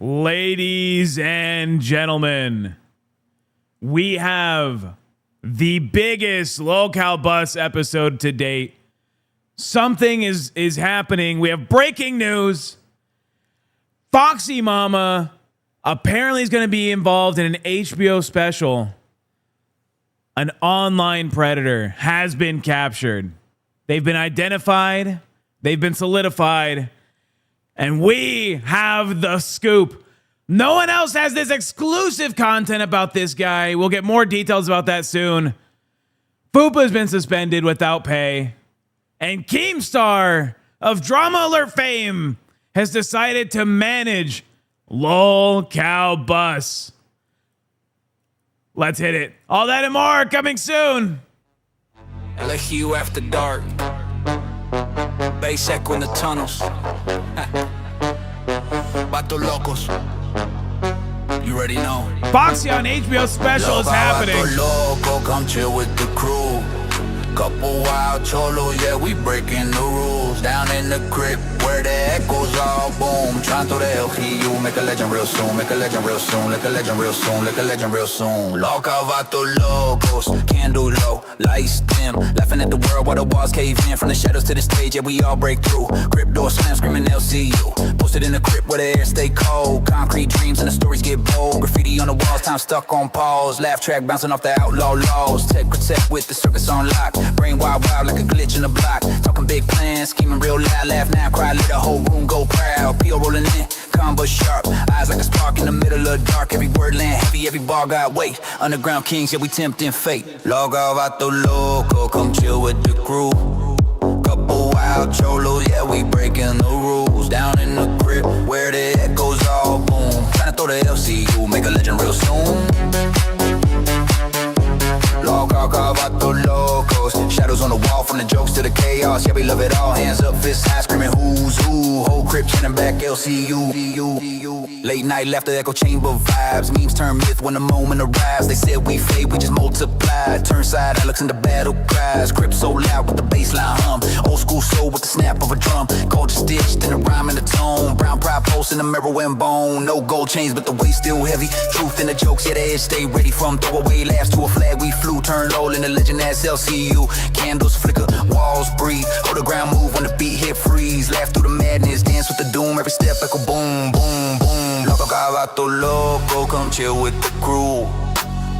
Ladies and gentlemen, we have the biggest Locale Bus episode to date. Something is happening. We have breaking news. Foxy Mama apparently is going to be involved in an HBO special. An online predator has been captured. They've been identified. They've been solidified. And we have the scoop. No one else has this exclusive content about this guy. We'll get more details about that soon. Fupa has been suspended without pay. And KEEMSTAR of Drama Alert fame has decided to manage Locale Bus. Let's hit it. All that and more coming soon. LSU after dark. Bass echo in the tunnels. Vato locos. You already know. Foxy on HBO special is happening. Loco, come chill with the crew. Couple wild cholos, yeah, we breaking the rules. Down in the crib where the echoes all boom. Trying to the LGU, make a legend real soon. Make a legend real soon, make a legend real soon, make a legend real soon. Loca vato locos, candle low, lights dim. Laughing at the world while the walls cave in. From the shadows to the stage, yeah, we all break through. Crib door slam, screaming LCU. Posted in the crib where the air stay cold. Concrete dreams and the stories get bold. Graffiti on the walls, time stuck on pause. Laugh track bouncing off the outlaw laws. Tech protect with the circus on lock. Brain wild, wild like a glitch in the block. Talking big plans, scheming real loud. Laugh now, cry, let the whole room go proud. P.O. rolling in, combo sharp. Eyes like a spark in the middle of dark. Every word land heavy, every bar got weight. Underground kings, yeah, we tempting fate. Loca vato loco, come chill with the crew. Couple wild cholos, yeah, we breaking the rules. Down in the crib where the echoes all boom. Tryna throw the LCU, make a legend real soon. Loca vato locos. Shadows on the wall from the jokes to the chaos. Yeah, we love it all. Hands up, fists high, screaming who's who. Whole crib chanting back LCU. Late night laughter, echo chamber vibes. Memes turn myth when the moment arrives. They said we fade, we just multiply. Turn side Alex into battle cries. Crib so loud with the bassline hum. Old school soul with the snap of a drum. Culture stitched in the rhyme and the tone. Brown pride post in the mirror and bone. No gold chains, but the weight still heavy. Truth in the jokes, yeah, the edge stay ready. From throwaway laughs to a flag we flew. Turn low in the legend as LCU. Candles flicker, walls breathe. Hold the ground move when the beat hit freeze. Laugh through the madness, dance with the doom. Every step echo boom, boom, boom. Loco vato loco, come chill with the crew.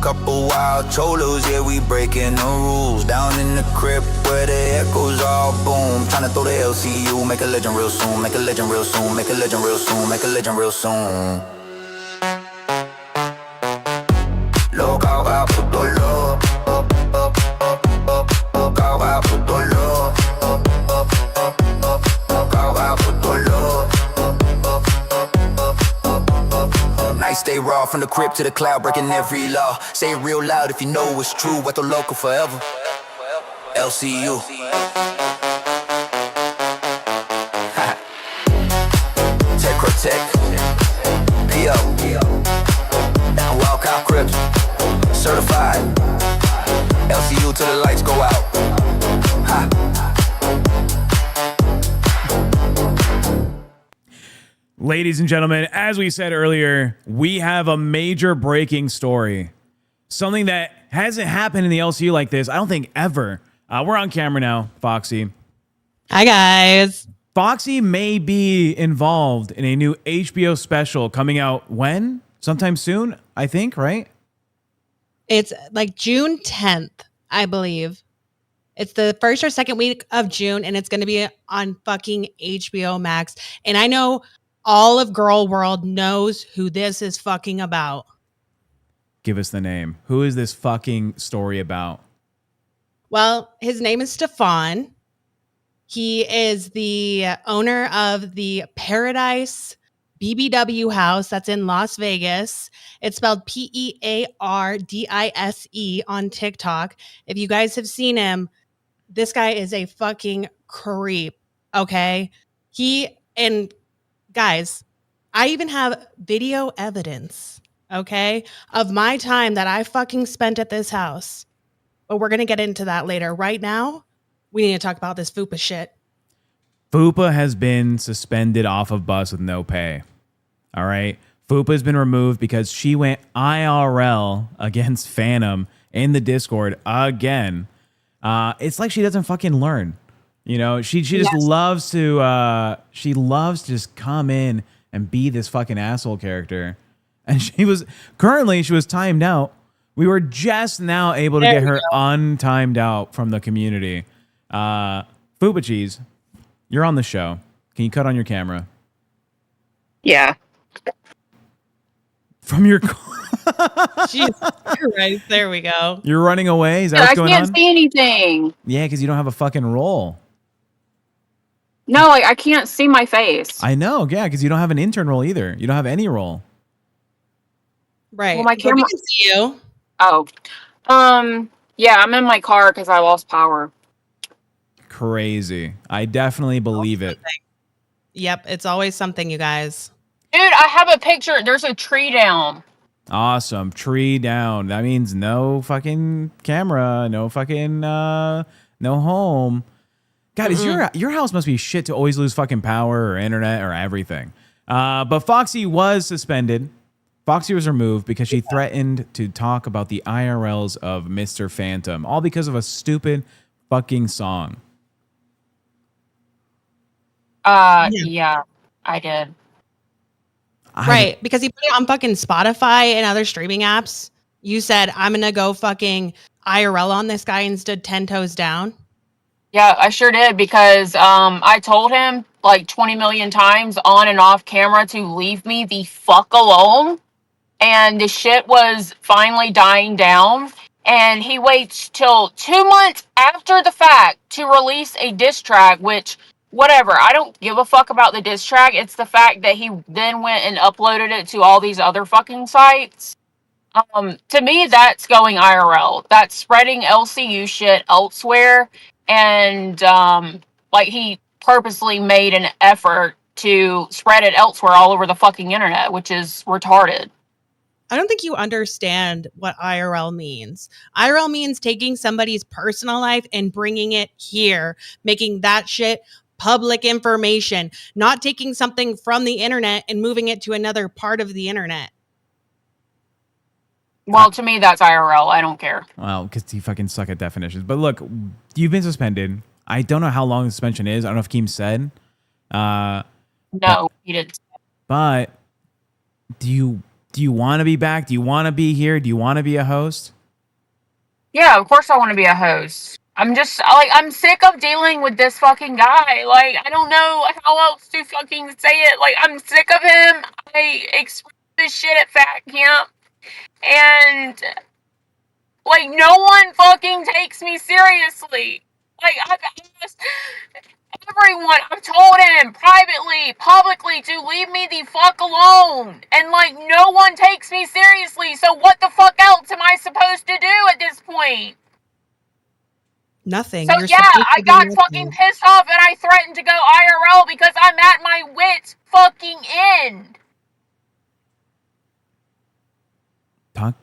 Couple wild cholos, yeah, we breaking the rules. Down in the crib where the echoes all boom. Tryna throw the LCU, make a legend real soon. Make a legend real soon, make a legend real soon, make a legend real soon. Loca vato loco. Stay raw from the crib to the cloud, breaking every law. Say it real loud if you know it's true. What the local forever. LCU. Tech protect. P.O. And walk out cribs. Certified. LCU till the lights go out. Ladies and gentlemen, as we said earlier, we have a major breaking story. Something that hasn't happened in the LCU like this, I don't think ever. We're on camera now, Foxy. Hi, guys. Foxy may be involved in a new HBO special coming out when? Sometime soon, I think, right? It's like June 10th, I believe. It's the first or second week of June, and it's going to be on fucking HBO Max. And I know all of Girl World knows who this is fucking about. Give us the name. Who is this fucking story about? Well, his name is Stefan. He is the owner of the Paradise BBW house that's in Las Vegas. It's spelled Peardise on TikTok. If you guys have seen him, this guy is a fucking creep, okay? Guys, I even have video evidence, okay, of my time that I fucking spent at this house. But we're going to get into that later. Right now, we need to talk about this Fupa shit. Fupa has been suspended off of bus with no pay. All right. Fupa's been removed because she went IRL against Phantom in the Discord again. It's like she doesn't fucking learn. You know, she just loves to just come in and be this fucking asshole character. And she was timed out. We were just now able to get her untimed out from the community. Fupacheese, you're on the show. Can you cut on your camera? Yeah. From your Jesus Christ, there we go. You're running away? Is that what's going on? I can't see anything. Yeah, because you don't have a fucking role. No, I can't see my face. I know, yeah, because you don't have an intern role either. You don't have any role. Right. Well, my camera. We can see you. Oh. Yeah, I'm in my car because I lost power. Crazy. I definitely believe it. Yep, it's always something, you guys. Dude, I have a picture. There's a tree down. Awesome. Tree down. That means no fucking camera, no fucking no home. God, is your house must be shit to always lose fucking power or internet or everything. But Foxy was suspended. Foxy was removed because she threatened to talk about the IRLs of Mr. Phantom, all because of a stupid fucking song. Yeah, I did. Right, because he put it on fucking Spotify and other streaming apps. You said, I'm going to go fucking IRL on this guy and stood 10 toes down. Yeah, I sure did because I told him like 20 million times on and off camera to leave me the fuck alone. And the shit was finally dying down. And he waits till 2 months after the fact to release a diss track, which, whatever, I don't give a fuck about the diss track. It's the fact that he then went and uploaded it to all these other fucking sites. To me, that's going IRL. That's spreading LCU shit elsewhere. And, like, he purposely made an effort to spread it elsewhere all over the fucking internet, which is retarded. I don't think you understand what IRL means. IRL means taking somebody's personal life and bringing it here, making that shit public information, not taking something from the internet and moving it to another part of the internet. Well, to me, that's IRL. I don't care. Well, because you fucking suck at definitions. But look, you've been suspended. I don't know how long the suspension is. I don't know if Keem said. No, he didn't. But do you want to be back? Do you want to be here? Do you want to be a host? Yeah, of course I want to be a host. I'm just, like, I'm sick of dealing with this fucking guy. Like, I don't know how else to fucking say it. Like, I'm sick of him. I expressed this shit at Fat Camp. And, like, no one fucking takes me seriously. Like, I've asked everyone, I've told him privately, publicly to leave me the fuck alone. And, like, no one takes me seriously. So what the fuck else am I supposed to do at this point? Nothing. So yeah, I got fucking pissed off and I threatened to go IRL because I'm at my wit's fucking end.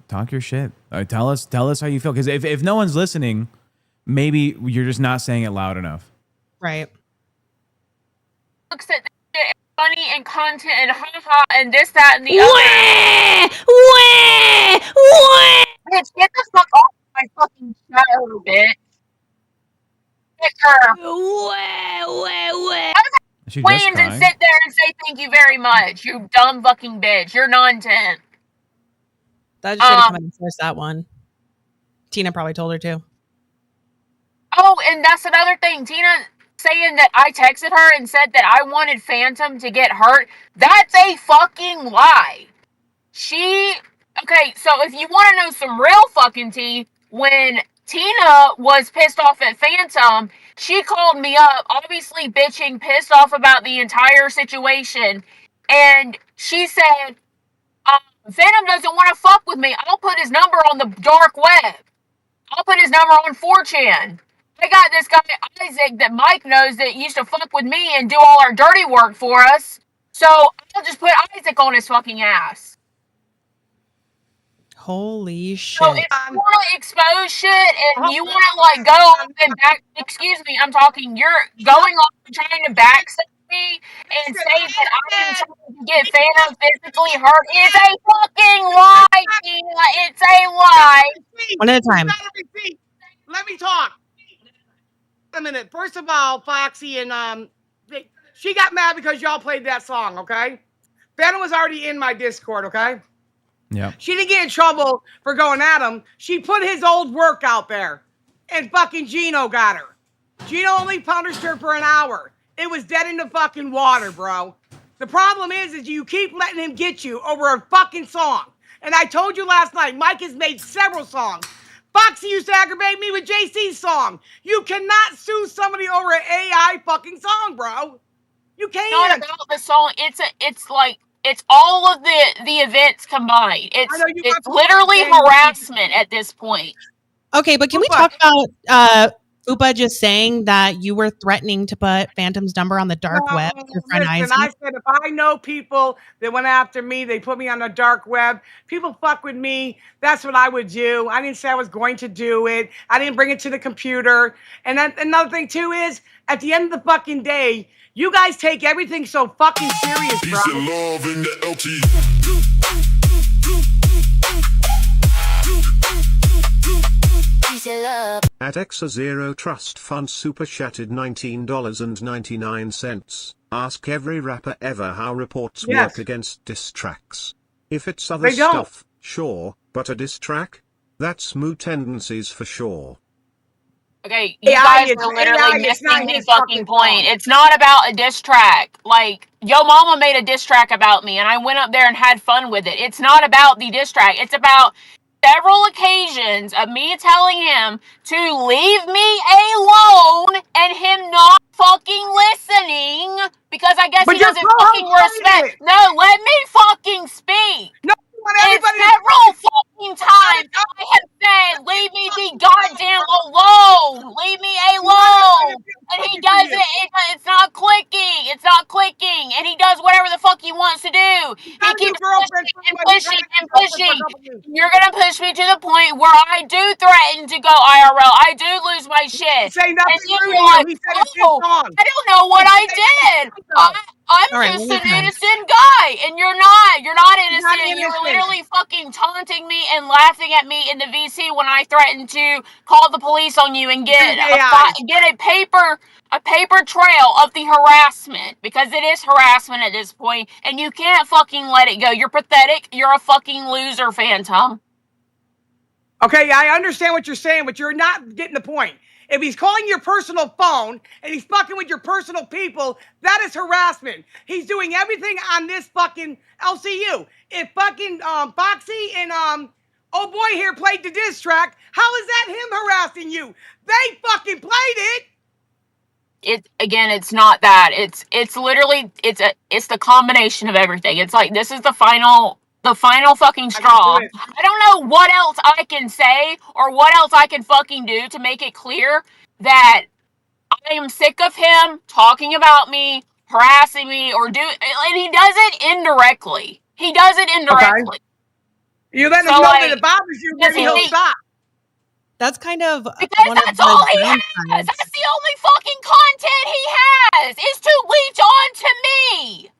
Talk your shit. Tell us how you feel. Because if no one's listening, maybe you're just not saying it loud enough. Right. Looks at this shit funny and content and haha and this, that, and the other. Bitch, get the fuck off my fucking show, bitch. Get her. She Queens just and crying. sit there and say thank you very much, you dumb fucking bitch. You're non-10. That should have come in first, that one. Tina probably told her to. Oh, and that's another thing. Tina saying that I texted her and said that I wanted Phantom to get hurt. That's a fucking lie. Okay, so if you want to know some real fucking tea, when Tina was pissed off at Phantom, she called me up, obviously bitching, pissed off about the entire situation. And she said, Phantom doesn't want to fuck with me. I'll put his number on the dark web. I'll put his number on 4chan. I got this guy, Isaac, that Mike knows that used to fuck with me and do all our dirty work for us. So I'll just put Isaac on his fucking ass. Holy shit. So if you want to expose shit and you want to, like, go and back... Excuse me, I'm talking. You're going off and trying to backstep me and say that I am trying to get Phantom physically hurt is a fucking lie, Tina. It's a lie. One at a time. Let me talk. A minute. First of all, Foxy and she got mad because y'all played that song, okay? Phantom was already in my Discord, okay? Yeah. She didn't get in trouble for going at him. She put his old work out there. And fucking Gino got her. Gino only punished her for an hour. It was dead in the fucking water, bro. The problem is you keep letting him get you over a fucking song. And I told you last night, Mike has made several songs. Foxy used to aggravate me with JC's song. You cannot sue somebody over an AI fucking song, bro. You can't. Not about the song. It's all of the events combined. It's literally harassment at this point. Okay, but can we talk about Fupa just saying that you were threatening to put Phantom's number on the dark web? Your friend Isaac? I said if I know people that went after me, they put me on the dark web. People fuck with me. That's what I would do. I didn't say I was going to do it. I didn't bring it to the computer. And then another thing too is, at the end of the fucking day, you guys take everything so fucking serious, bro. Peace and love in the LT. At Exa0 Trust Fund Super Chatted $19.99. Ask every rapper ever how reports work against diss tracks. If it's other stuff, sure, but a diss track? That's moo tendencies for sure. Okay, you guys are literally missing the fucking point. It's not about a diss track. Like, Yo Mama made a diss track about me, and I went up there and had fun with it. It's not about the diss track. It's about several occasions of me telling him to leave me alone and him not fucking listening because I guess he doesn't fucking respect. No, let me fucking speak. No, it's several fucking times I have said, leave me the goddamn alone. Leave me alone. And he does it. It's not clicking. It's not clicking. And he does whatever the fuck he wants to do. He keeps pushing and pushing and pushing. You're going to push me to the point where I do threaten to go IRL. I do lose my shit. Say nothing and you're like, oh, I don't know what I did. I'm just an innocent guy, and you're not. You're not innocent. You're literally fucking taunting me and laughing at me in the VC when I threatened to call the police on you and get a paper trail of the harassment, because it is harassment at this point, and you can't fucking let it go. You're pathetic. You're a fucking loser, Phantom. Okay, I understand what you're saying, but you're not getting the point. If he's calling your personal phone and he's fucking with your personal people, that is harassment. He's doing everything on this fucking LCU. If fucking Foxy and oh boy here played the diss track, how is that him harassing you? They fucking played it. It's not that. It's literally it's the combination of everything. It's like this is the final fucking straw. I don't know what else I can say or what else I can fucking do to make it clear that I am sick of him talking about me, harassing me, and he does it indirectly. He does it indirectly. Okay. You let him know that it bothers you, maybe he'll stop. That's kind of because that's all he has. That's the only fucking content he has is to leech on to me.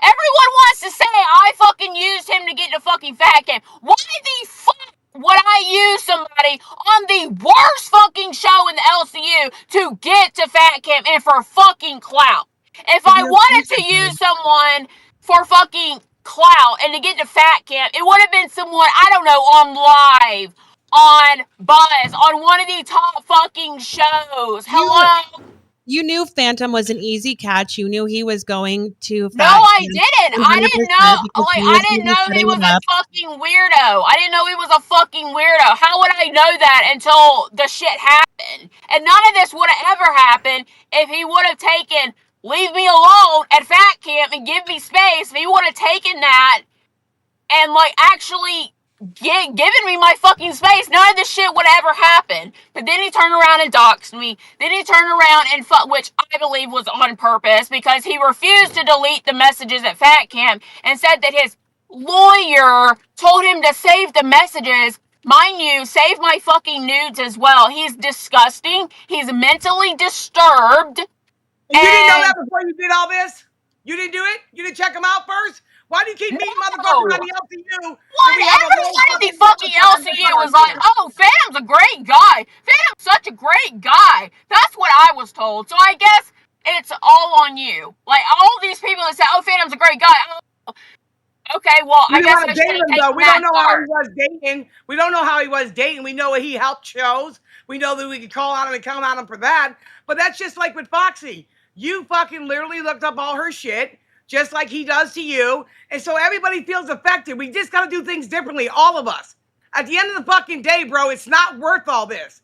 Everyone wants to say I fucking used him to get to fucking Fat Camp. Why the fuck would I use somebody on the worst fucking show in the LCU to get to Fat Camp and for fucking clout? If I wanted to use someone for fucking clout and to get to Fat Camp, it would have been someone, I don't know, on Live, on Buzz, on one of the top fucking shows. Hello? You knew Phantom was an easy catch. You knew he was going to. No, I didn't. I didn't know. Like, I didn't know he was a fucking weirdo. I didn't know he was a fucking weirdo. How would I know that until the shit happened? And none of this would have ever happened if he would have taken leave me alone at Fat Camp and give me space. If he would have taken that and like actually given me my fucking space, none of this shit would ever happen. But then he turned around and doxed me. Then he turned around and which I believe was on purpose, because he refused to delete the messages at Fat Camp and said that his lawyer told him to save the messages. Mind you, save my fucking nudes as well. He's disgusting. He's mentally disturbed. You didn't know that before you did all this? You didn't do it? You didn't check them out first? Why do you keep meeting motherfuckers on the LCU? Everybody in the fucking LCU was like, oh, Phantom's a great guy. Phantom's such a great guy. That's what I was told. So I guess it's all on you. Like, all these people that say, oh, Phantom's a great guy. Oh, okay, well, I guess I should have taken we don't know how he was dating. We don't know how he was dating. We know he helped shows. We know that we could call on him and count on him for that. But that's just like with Foxy. You fucking literally looked up all her shit, just like he does to you. And so everybody feels affected. We just got to do things differently, all of us. At the end of the fucking day, bro, it's not worth all this.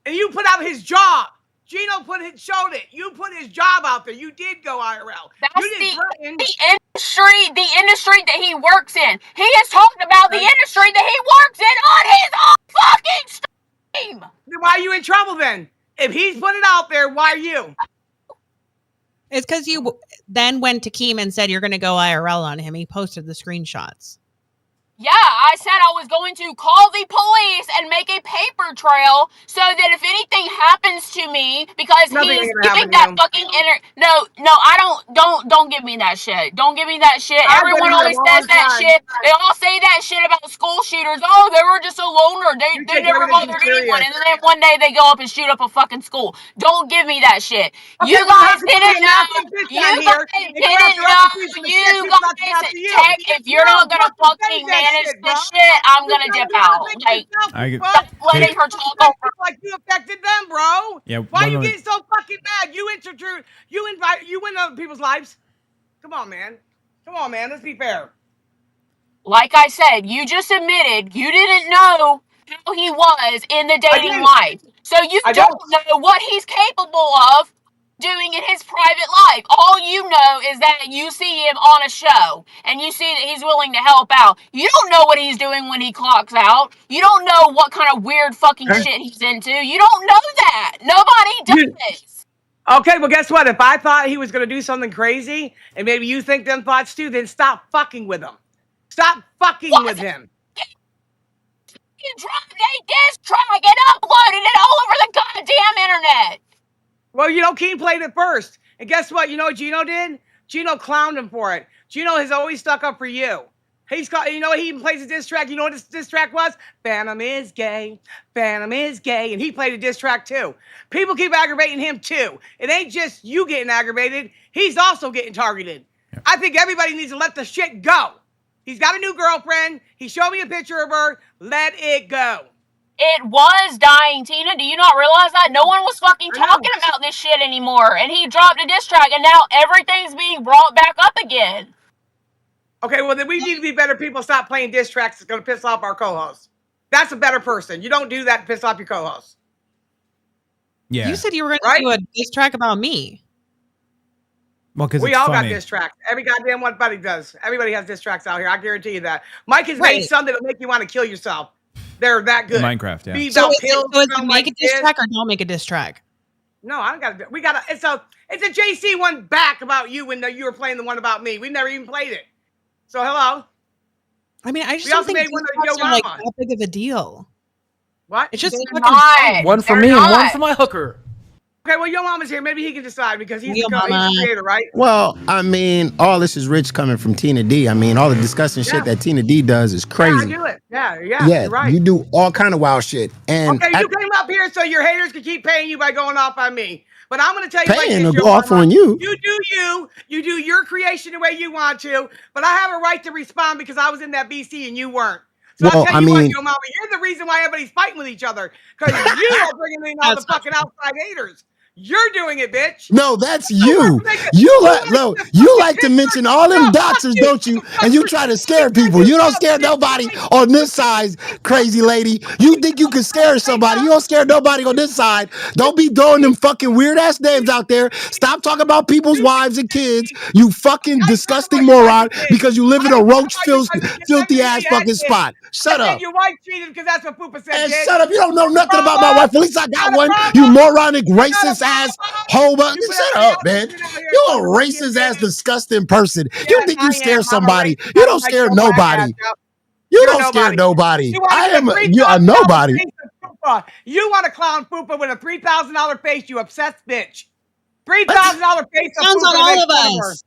And you put out his job. Gino showed it. You put his job out there. You did go IRL. That's the industry that he works in. He has talked about the industry that he works in on his own fucking stream. Then why are you in trouble then? If he's put it out there, why are you? It's because you then went to Keem and said you're going to go IRL on him. He posted the screenshots. Yeah, I said I was going to call the police and make a paper trail so that if anything happens to me, because he's giving that fucking No, I don't give me that shit. Don't give me that shit. Everyone always says that shit. They all say that shit about school shooters. Oh, they were just a loner. They never bothered anyone. And then one day they go up and shoot up a fucking school. Don't give me that shit. You guys didn't know. If you're not gonna fucking manage this shit, I'm gonna dip out. Like, stop letting her talk over. Like you affected them, bro. Yeah. Why are you getting so fucking mad? You win other people's lives. Come on, man. Let's be fair. Like I said, you just admitted you didn't know how he was in the dating life, so you don't know what he's capable of doing in his private life. All you know is that you see him on a show and you see that he's willing to help out. You don't know what he's doing when he clocks out. You don't know what kind of weird fucking shit he's into. You don't know that. Nobody does. Okay, well, guess what? If I thought he was going to do something crazy and maybe you think them thoughts too, then stop fucking with him. Stop fucking with him. You dropped a diss track and uploaded it all over the goddamn internet. Well, Keem played it first. And guess what? You know what Gino did? Gino clowned him for it. Gino has always stuck up for you. He even plays a diss track. You know what his diss track was? Phantom is gay. Phantom is gay. And he played a diss track too. People keep aggravating him too. It ain't just you getting aggravated. He's also getting targeted. Yep. I think everybody needs to let the shit go. He's got a new girlfriend. He showed me a picture of her. Let it go. It was dying, Tina. Do you not realize that? No one was fucking talking about this shit anymore. And he dropped a diss track, and now everything's being brought back up again. Okay, well, then we need to be better people. Stop playing diss tracks. It's going to piss off our co-host. That's a better person. You don't do that to piss off your co-host. Yeah. You said you were going to do a diss track about me. Well, because we all got diss tracks. Every goddamn one buddy does. Everybody has diss tracks out here. I guarantee you that. Mike has made some that'll make you want to kill yourself. They're that good. Minecraft, yeah. So is it make a diss track or don't make a diss track? No, I don't got to. We got to. It's a JC one back about you when you were playing the one about me. We never even played it. So hello. I mean, I just don't think diss tracks are like that big of a deal. What? It's just one for me and one for my hooker. Okay, well, Yo Mama's here. Maybe he can decide because he's the creator, right? Well, I mean, all this is rich coming from Tina D. I mean, all the disgusting shit that Tina D does is crazy. Yeah, I do it. Yeah, you're right. You do all kind of wild shit. And okay, you came up here so your haters could keep paying you by going off on me. But I'm going to tell you, paying to go off on you. You do your creation the way you want to. But I have a right to respond because I was in that BC and you weren't. So well, I'll tell you what, Yo Mama, you're the reason why everybody's fighting with each other because you are bringing in all the fucking outside haters. You're doing it, bitch. No, that's you. You like to mention all them doxers, don't you? And you try to scare people. You don't scare nobody on this side, crazy lady. You think you can scare somebody. You don't scare nobody on this side. Don't be throwing them fucking weird-ass names out there. Stop talking about people's wives and kids, you fucking disgusting moron, because you live in a roach filthy-ass fucking spot. Shut up. Your wife cheated because that's what Fupa said. And shut up. You don't know nothing about my wife. At least I got one. You moronic, racist ass homo. Shut up, man. You a racist ass, disgusting person. You think you scare somebody. You don't scare nobody. You don't scare nobody. I am a nobody. You want to clown Fupa with a $3,000 face, you obsessed bitch. $3,000 face of clowns on all of us.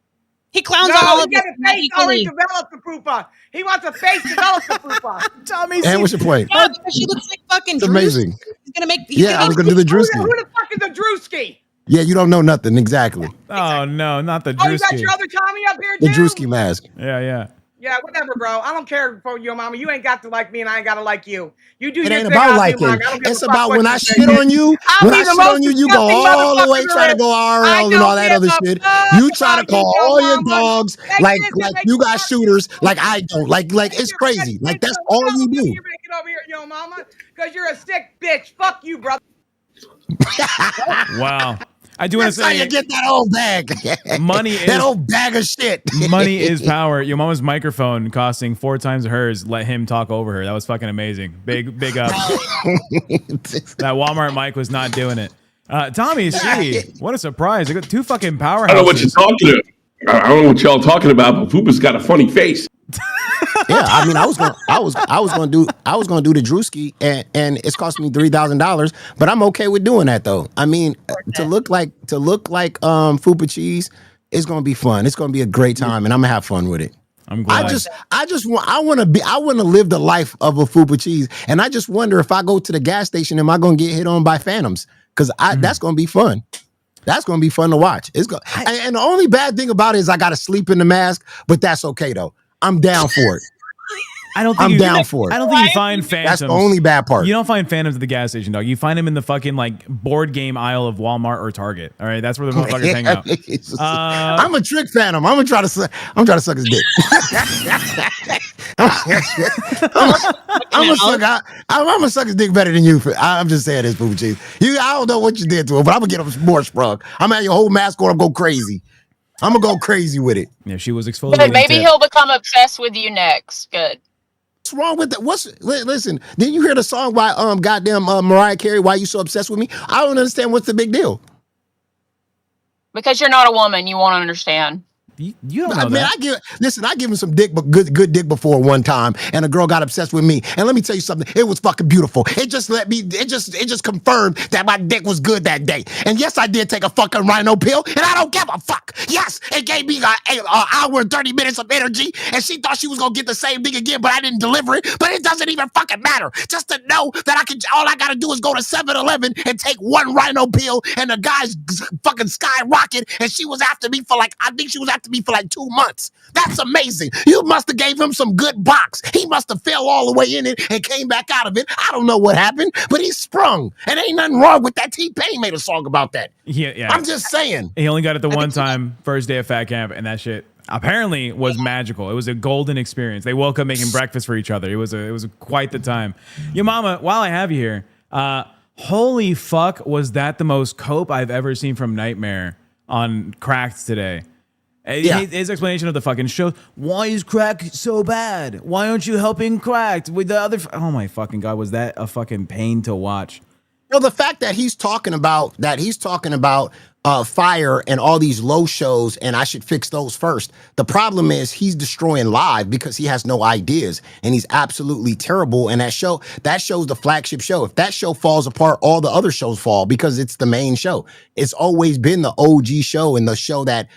He clowns on all of us. He got a face already developed the Fupa. He wants a face developed the Fupa. Tommy, and what's your point? Yeah, because she looks like fucking It's Drewski. amazing. He's gonna make. I was gonna do the Drewski. Who the fuck is a Drewski? Yeah, you don't know nothing exactly. Oh no, not the Oh, you got Drewski. your other Tommy up here The too? Drewski mask. Yeah. Yeah, whatever, bro. I don't care for your mama. You ain't got to like me, and I ain't got to like you. You do It your ain't thing. about liking. It's about when I shit on you. When I shit on you, you go all the way, try to go RL and all that other shit. You try to call all your dogs like you got shooters, like I don't. Like it's crazy. Like that's all you do. You're making over here, yo, mama, because you're a sick bitch. Fuck you, brother. Wow. I do want to say, how you get that old bag. Money is that old bag of shit. Money is power. Your mama's microphone costing 4 times hers. Let him talk over her. That was fucking amazing. Big up. That Walmart mic was not doing it. Tommy C, what a surprise! I got 2 fucking powerhouses. I don't know what you're talking about. I don't know what y'all talking about, but Fupa's got a funny face. Yeah, I mean, I was gonna do the Drewski, and it's cost me $3,000, but I'm okay with doing that though. I mean, to look like Fupacheese, it's gonna be fun. It's gonna be a great time, and I'm gonna have fun with it. I'm glad. I want to live the life of a Fupacheese, and I just wonder if I go to the gas station, am I gonna get hit on by phantoms? Because that's gonna be fun. That's gonna be fun to watch. And the only bad thing about it is I gotta sleep in the mask, but that's okay though. I'm down for it. I'm down for it. I don't think you find phantoms. That's the only bad part. You don't find phantoms at the gas station, dog. You find them in the fucking like board game aisle of Walmart or Target. All right, that's where the motherfuckers hang out. I'm a trick phantom. I'm gonna try to suck his dick. I'm gonna suck his dick better than you. I'm just saying this, Fupacheese. I don't know what you did to him, but I'm gonna get him more sprung. I'm at your whole mask on. I'm gonna go crazy. I'm gonna go crazy with it. Yeah, she was exposed. Good. Maybe he'll become obsessed with you next. Good. What's wrong with that? Listen? Didn't you hear the song by goddamn Mariah Carey? Why you so obsessed with me? I don't understand. What's the big deal? Because you're not a woman, you won't understand. You don't know that. I give him some dick, but good dick before one time, and a girl got obsessed with me. And let me tell you something, it was fucking beautiful. It just confirmed that my dick was good that day. And yes, I did take a fucking rhino pill, and I don't give a fuck. Yes, it gave me an hour and 30 minutes of energy, and she thought she was gonna get the same thing again, but I didn't deliver it. But it doesn't even fucking matter. Just to know that all I gotta do is go to 7-Eleven and take one rhino pill, and the guy's fucking skyrocket, and she was after me for like 2 months. That's amazing. You must have gave him some good box. He must have fell all the way in it and came back out of it. I don't know what happened, but he sprung. And ain't nothing wrong with that. T-Pain made a song about that. Yeah. I'm just saying. He only got it the one time, first day of fat camp, and that shit apparently was magical. It was a golden experience. They woke up making breakfast for each other. It was quite the time. Your mama, while I have you here, holy fuck, was that the most cope I've ever seen from Nightmare on Cracked today. Yeah. His explanation of the fucking show. Why is Crack so bad? Why aren't you helping Cracked with the other? Oh my fucking god, was that a fucking pain to watch? Well, the fact that he's talking about fire and all these low shows, and I should fix those first. The problem is he's destroying live because he has no ideas, and he's absolutely terrible. And that show's the flagship show. If that show falls apart, all the other shows fall because it's the main show. It's always been the OG show and the show that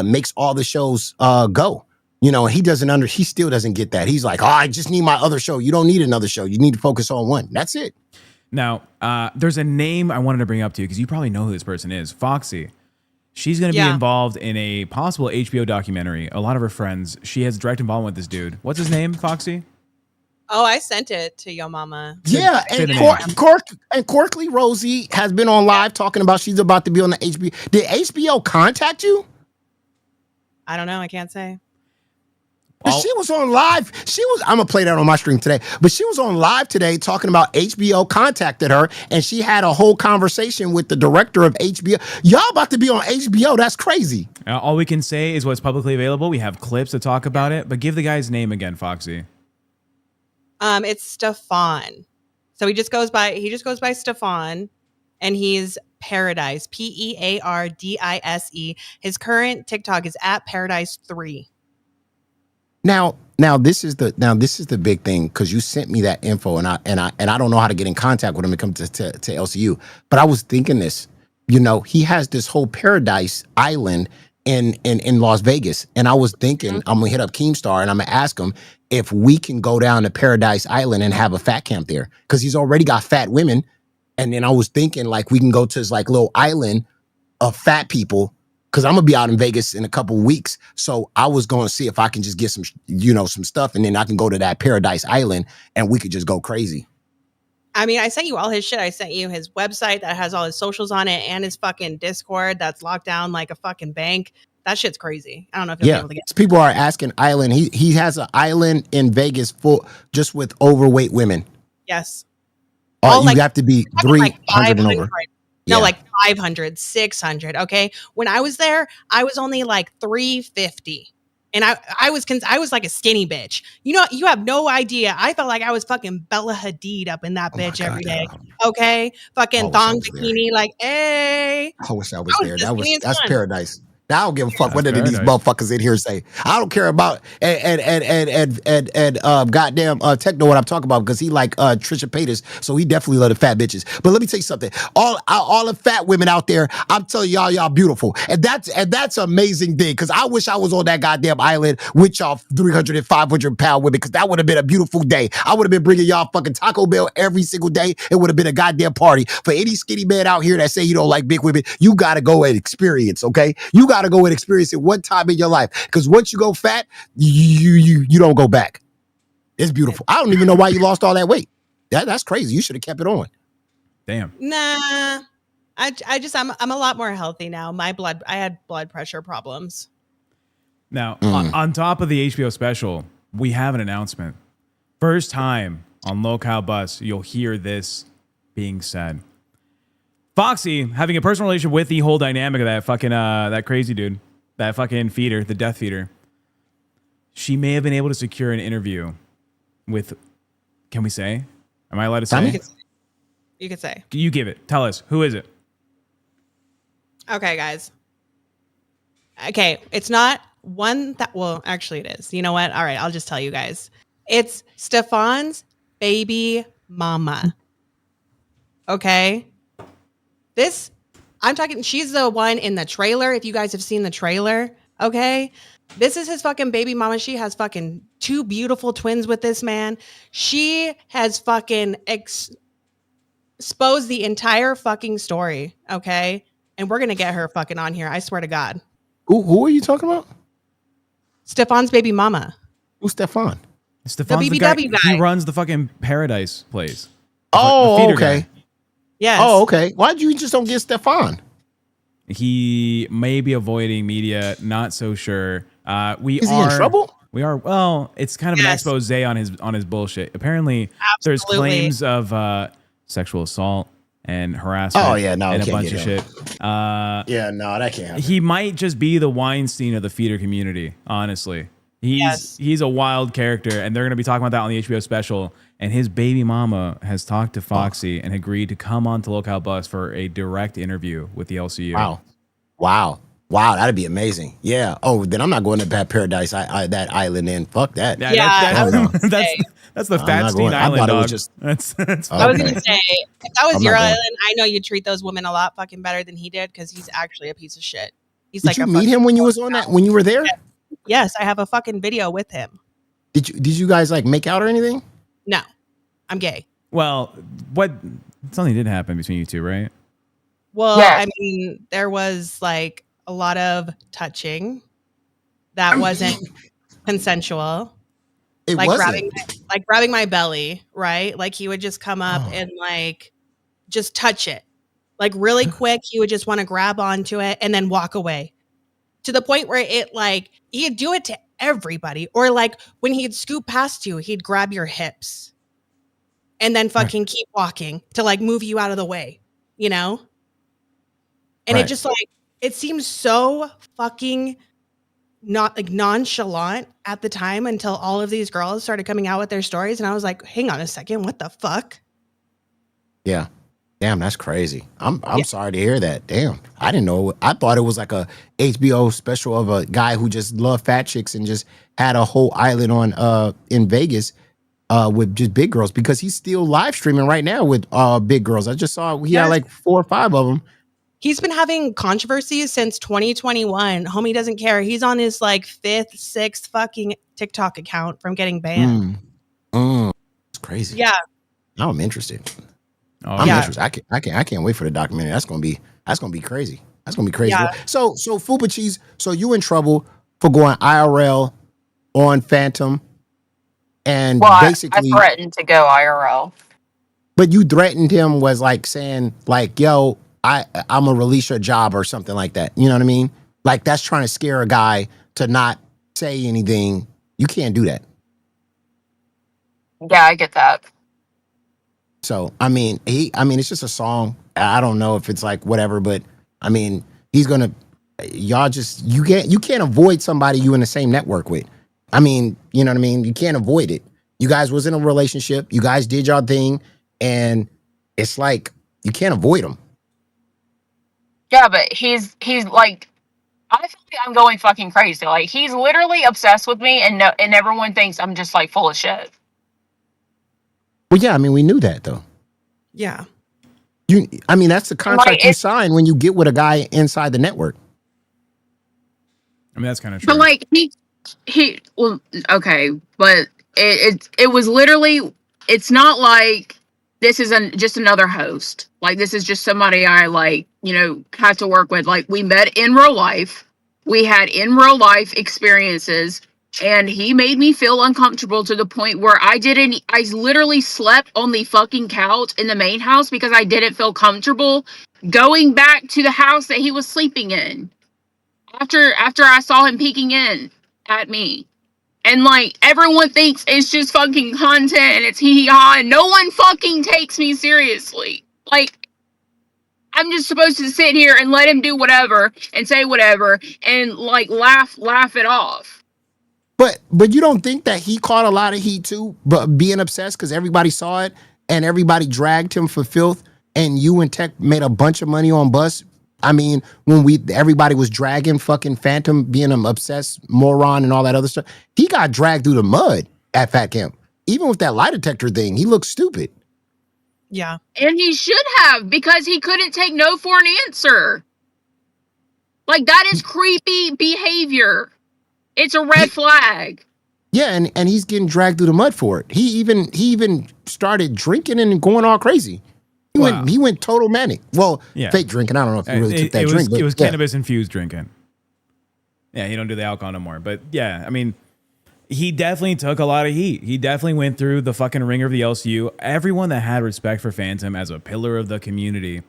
makes all the shows go. He still doesn't get that. He's like, I just need my other show. You don't need another show. You need to focus on one. That's it. Now, there's a name I wanted to bring up to you because you probably know who this person is. Foxy. She's going to be involved in a possible HBO documentary. A lot of her friends. She has direct involvement with this dude. What's his name, Foxy? Oh, I sent it to your mama. Yeah, and Corkley Rosie has been on live talking about she's about to be on the HBO. Did HBO contact you? I don't know. I can't say. She was on live. I'm going to play that on my stream today. But she was on live today talking about HBO contacted her, and she had a whole conversation with the director of HBO. Y'all about to be on HBO. That's crazy. All we can say is what's publicly available. We have clips to talk about it, but give the guy's name again, Foxy. It's Stefan. So he just goes by Stefan, and he's Paradise, Peardise. His current TikTok is at Paradise3. Now this is the big thing, because you sent me that info, and I don't know how to get in contact with him when it comes to LCU. But I was thinking this. he has this whole paradise island in Las Vegas. And I was thinking, I'm gonna hit up Keemstar and I'm gonna ask him if we can go down to Paradise Island and have a fat camp there. Cause he's already got fat women. And then I was thinking like we can go to this like little island of fat people. Cause I'm gonna be out in Vegas in a couple of weeks. So I was going to see if I can just get some, some stuff. And then I can go to that Paradise Island and we could just go crazy. I mean, I sent you all his shit. I sent you his website that has all his socials on it and his fucking Discord that's locked down like a fucking bank. That shit's crazy. I don't know if you'll be able to get. People are asking island. He has an island in Vegas full just with overweight women. Yes. Oh, you have to be 300 and over. No, like 500, 600. Okay. When I was there, I was only like 350. And I was like a skinny bitch. You have no idea. I felt like I was fucking Bella Hadid up in that bitch every day. Okay. Fucking thong bikini, like, hey. I wish I was there. That's paradise. I don't give a fuck what any of these motherfuckers in here say. I don't care about and goddamn Techno what I'm talking about because he like Trisha Paytas, so he definitely love the fat bitches. But let me tell you something. All the fat women out there, I'm telling y'all beautiful, and that's an amazing thing. Because I wish I was on that goddamn island with y'all 300 and 500 pound women. Because that would have been a beautiful day. I would have been bringing y'all fucking Taco Bell every single day. It would have been a goddamn party for any skinny man out here that say you don't like big women. You gotta go and experience. Okay, you gotta go and experience it one time in your life, because once you go fat, you don't go back. It's beautiful. I don't even know why you lost all that weight. That's crazy. You should have kept it on. Damn. Nah, I'm a lot more healthy now. I had blood pressure problems. Now, on top of the HBO special, we have an announcement. First time on Locale Bus, you'll hear this being said. Foxy having a personal relationship with the whole dynamic of that fucking that crazy dude, that fucking feeder, the death feeder. She may have been able to secure an interview with. Can we say? Am I allowed to say? You could say. You give it. Tell us. Who is it? Okay, guys. Okay, it's not one that. Well, actually, it is. You know what? All right, I'll just tell you guys. It's Stefan's baby mama. Okay. I'm talking, she's the one in the trailer. If you guys have seen the trailer, okay? This is his fucking baby mama. She has fucking 2 beautiful twins with this man. She has fucking exposed the entire fucking story, okay? And we're going to get her fucking on here. I swear to God. Who are you talking about? Stefan's baby mama. Who's Stefan? Stefan's the BBW guy. He runs the fucking Paradise place. Oh, okay. Guy. Yes. Oh, okay. Why'd you just don't get Stefan? He may be avoiding media. Not so sure. Is he in trouble? We are. Well, it's kind of an expose on his bullshit. Apparently, there's claims of sexual assault and harassment. Oh yeah, no, and a bunch of shit. Yeah, no, that can't happen. He might just be the Weinstein of the feeder community. Honestly, he's a wild character, and they're going to be talking about that on the HBO special. And his baby mama has talked to Foxy and agreed to come on to Locale Bus for a direct interview with the LCU. Wow, that'd be amazing. Yeah. Oh, then I'm not going to that Paradise, that island. In fuck that. That's the Fatstein Island. I was gonna say, if that was your island, I know you'd treat those women a lot fucking better than he did, because he's actually a piece of shit. Did you meet him when you was on that? When you were there? Yes, I have a fucking video with him. Did you guys like make out or anything? No, I'm gay. Well, something did happen between you two, right? Well, yes. I mean, there was like a lot of touching that wasn't consensual. It like wasn't. grabbing my belly, right? Like he would just come up and like just touch it. Like really quick, he would just want to grab onto it and then walk away. To the point where it like he'd do it to everybody. Or like when he'd scoop past you, he'd grab your hips and then fucking keep walking to like move you out of the way, you know? And it just like, it seems so fucking not like nonchalant at the time until all of these girls started coming out with their stories. And I was like, hang on a second, what the fuck? Yeah. Damn, that's crazy. I'm sorry to hear that. Damn. I didn't know. I thought it was like a HBO special of a guy who just loved fat chicks and just had a whole island on in Vegas with just big girls, because he's still live streaming right now with big girls. I just saw he had like 4 or 5 of them. He's been having controversies since 2021. Homie doesn't care. He's on his like 5th, 6th fucking TikTok account from getting banned. It's crazy. Yeah. Now I'm interested. I'm interested. I can't wait for the documentary. That's gonna be crazy. That's gonna be crazy. Yeah. So Fupacheese, so you in trouble for going IRL on Phantom, and basically I threatened to go IRL. But you threatened him was like saying like, yo, I'm gonna release your job or something like that. You know what I mean? Like that's trying to scare a guy to not say anything. You can't do that. Yeah, I get that. So I mean, it's just a song. I don't know if it's like whatever, but I mean, he's gonna. You can't avoid somebody you in the same network with. I mean, you know what I mean? You can't avoid it. You guys was in a relationship. You guys did your thing, and it's like you can't avoid him. Yeah, but he's like, I feel like I'm going fucking crazy. Like he's literally obsessed with me, and everyone thinks I'm just like full of shit. Well, yeah, I mean, we knew that though. Yeah. That's the contract you sign when you get with a guy inside the network. I mean, that's kind of true. But like well, okay, but it was literally. It's not like this is just another host. Like this is just somebody I like, have to work with. Like we met in real life. We had in real life experiences, and he made me feel uncomfortable to the point where I literally slept on the fucking couch in the main house because I didn't feel comfortable going back to the house that he was sleeping in. After I saw him peeking in at me. And like everyone thinks it's just fucking content and it's hee hee ha, and no one fucking takes me seriously. Like I'm just supposed to sit here and let him do whatever and say whatever and like laugh it off. But you don't think that he caught a lot of heat too, but being obsessed because everybody saw it and everybody dragged him for filth, and you and Tech made a bunch of money on Bus. I mean, when everybody was dragging fucking Phantom, being an obsessed moron and all that other stuff, he got dragged through the mud at Fat Camp. Even with that lie detector thing, he looked stupid. Yeah. And he should have, because he couldn't take no for an answer. Like, that is creepy behavior. It's a red flag. Yeah, and he's getting dragged through the mud for it. He even started drinking and going all crazy. He went total manic. Well, fake drinking. I don't know if he really took that drink. It was cannabis infused drinking. Yeah, he don't do the alcohol no more. But yeah, I mean, he definitely took a lot of heat. He definitely went through the fucking ringer of the LCU. Everyone that had respect for Phantom as a pillar of the community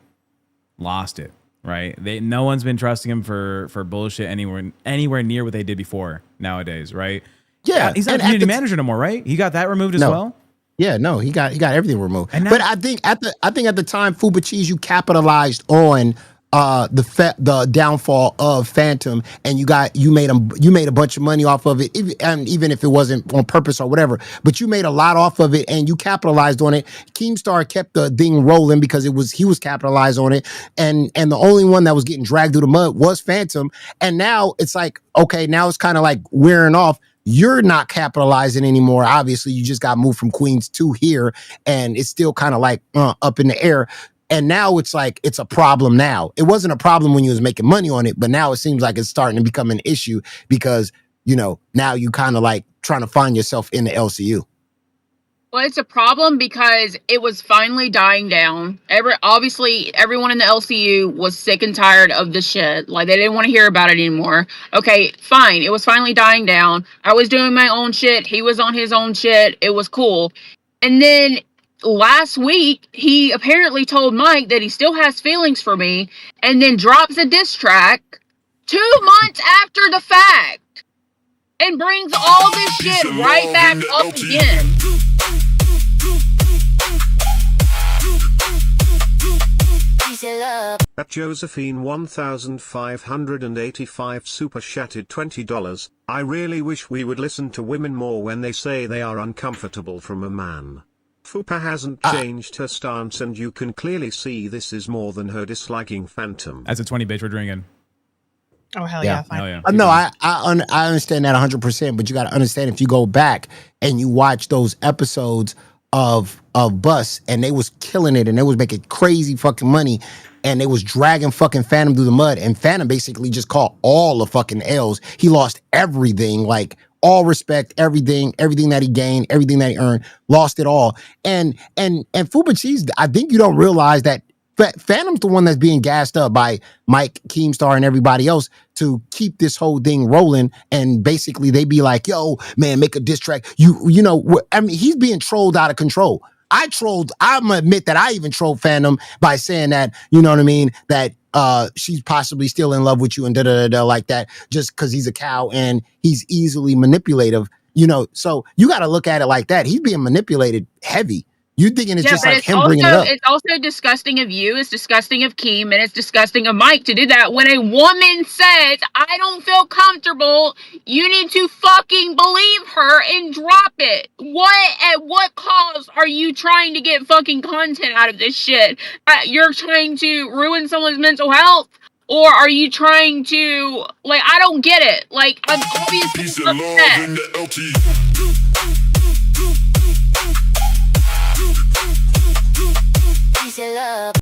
lost it. Right? No one's been trusting him for bullshit anywhere near what they did before nowadays. Right? Yeah, he's not a community manager no more. Right? He got that removed as well. Yeah, no, he got everything removed. But I think at the time, Fupacheese, you capitalized on the downfall of Phantom, and you made a bunch of money off of it, even if it wasn't on purpose or whatever. But you made a lot off of it, and you capitalized on it. KEEMSTAR kept the thing rolling because he was capitalized on it, and the only one that was getting dragged through the mud was Phantom. And now it's like, okay, now it's kind of like wearing off. You're not capitalizing anymore. Obviously, you just got moved from Queens to here, and it's still kind of like up in the air. And now it's like it's a problem now. It wasn't a problem when you was making money on it, but now it seems like it's starting to become an issue because, now you kind of like trying to find yourself in the LCU. Well, it's a problem because it was finally dying down. Obviously, everyone in the LCU was sick and tired of the shit. Like, they didn't want to hear about it anymore. Okay, fine. It was finally dying down. I was doing my own shit. He was on his own shit. It was cool. And then last week, he apparently told Mike that he still has feelings for me, and then drops a diss track 2 months after the fact and brings all this shit right back up again. At Josephine 1585 super chatted $20. I really wish we would listen to women more when they say they are uncomfortable from a man. Fupa hasn't changed her stance, and you can clearly see this is more than her disliking Phantom. That's a 20 bitch we're drinking. Oh, hell yeah. Fine. Hell yeah. No, I understand that 100%, but you got to understand if you go back and you watch those episodes of Bus, and they was killing it, and they was making crazy fucking money, and they was dragging fucking Phantom through the mud, and Phantom basically just caught all the fucking L's. He lost everything, like all respect, everything that he gained, everything that he earned, lost it all. And Fupacheese, I think you don't realize that Phantom's the one that's being gassed up by Mike, Keemstar, and everybody else to keep this whole thing rolling. And basically they be like, yo, man, make a diss track. You know, I mean, he's being trolled out of control. I'm gonna admit that I even trolled Phantom by saying that, you know what I mean, that she's possibly still in love with you and da-da-da-da like that, just because he's a cow and he's easily manipulative, you know. So you got to look at it like that. He's being manipulated heavy. You thinking it's just like him bringing it up. It's also disgusting of you, it's disgusting of Keem, and it's disgusting of Mike to do that. When a woman says, I don't feel comfortable, you need to fucking believe her and drop it. At what cause are you trying to get fucking content out of this shit? You're trying to ruin someone's mental health? Or are you trying to, like, I don't get it. Like, I'm obviously upset.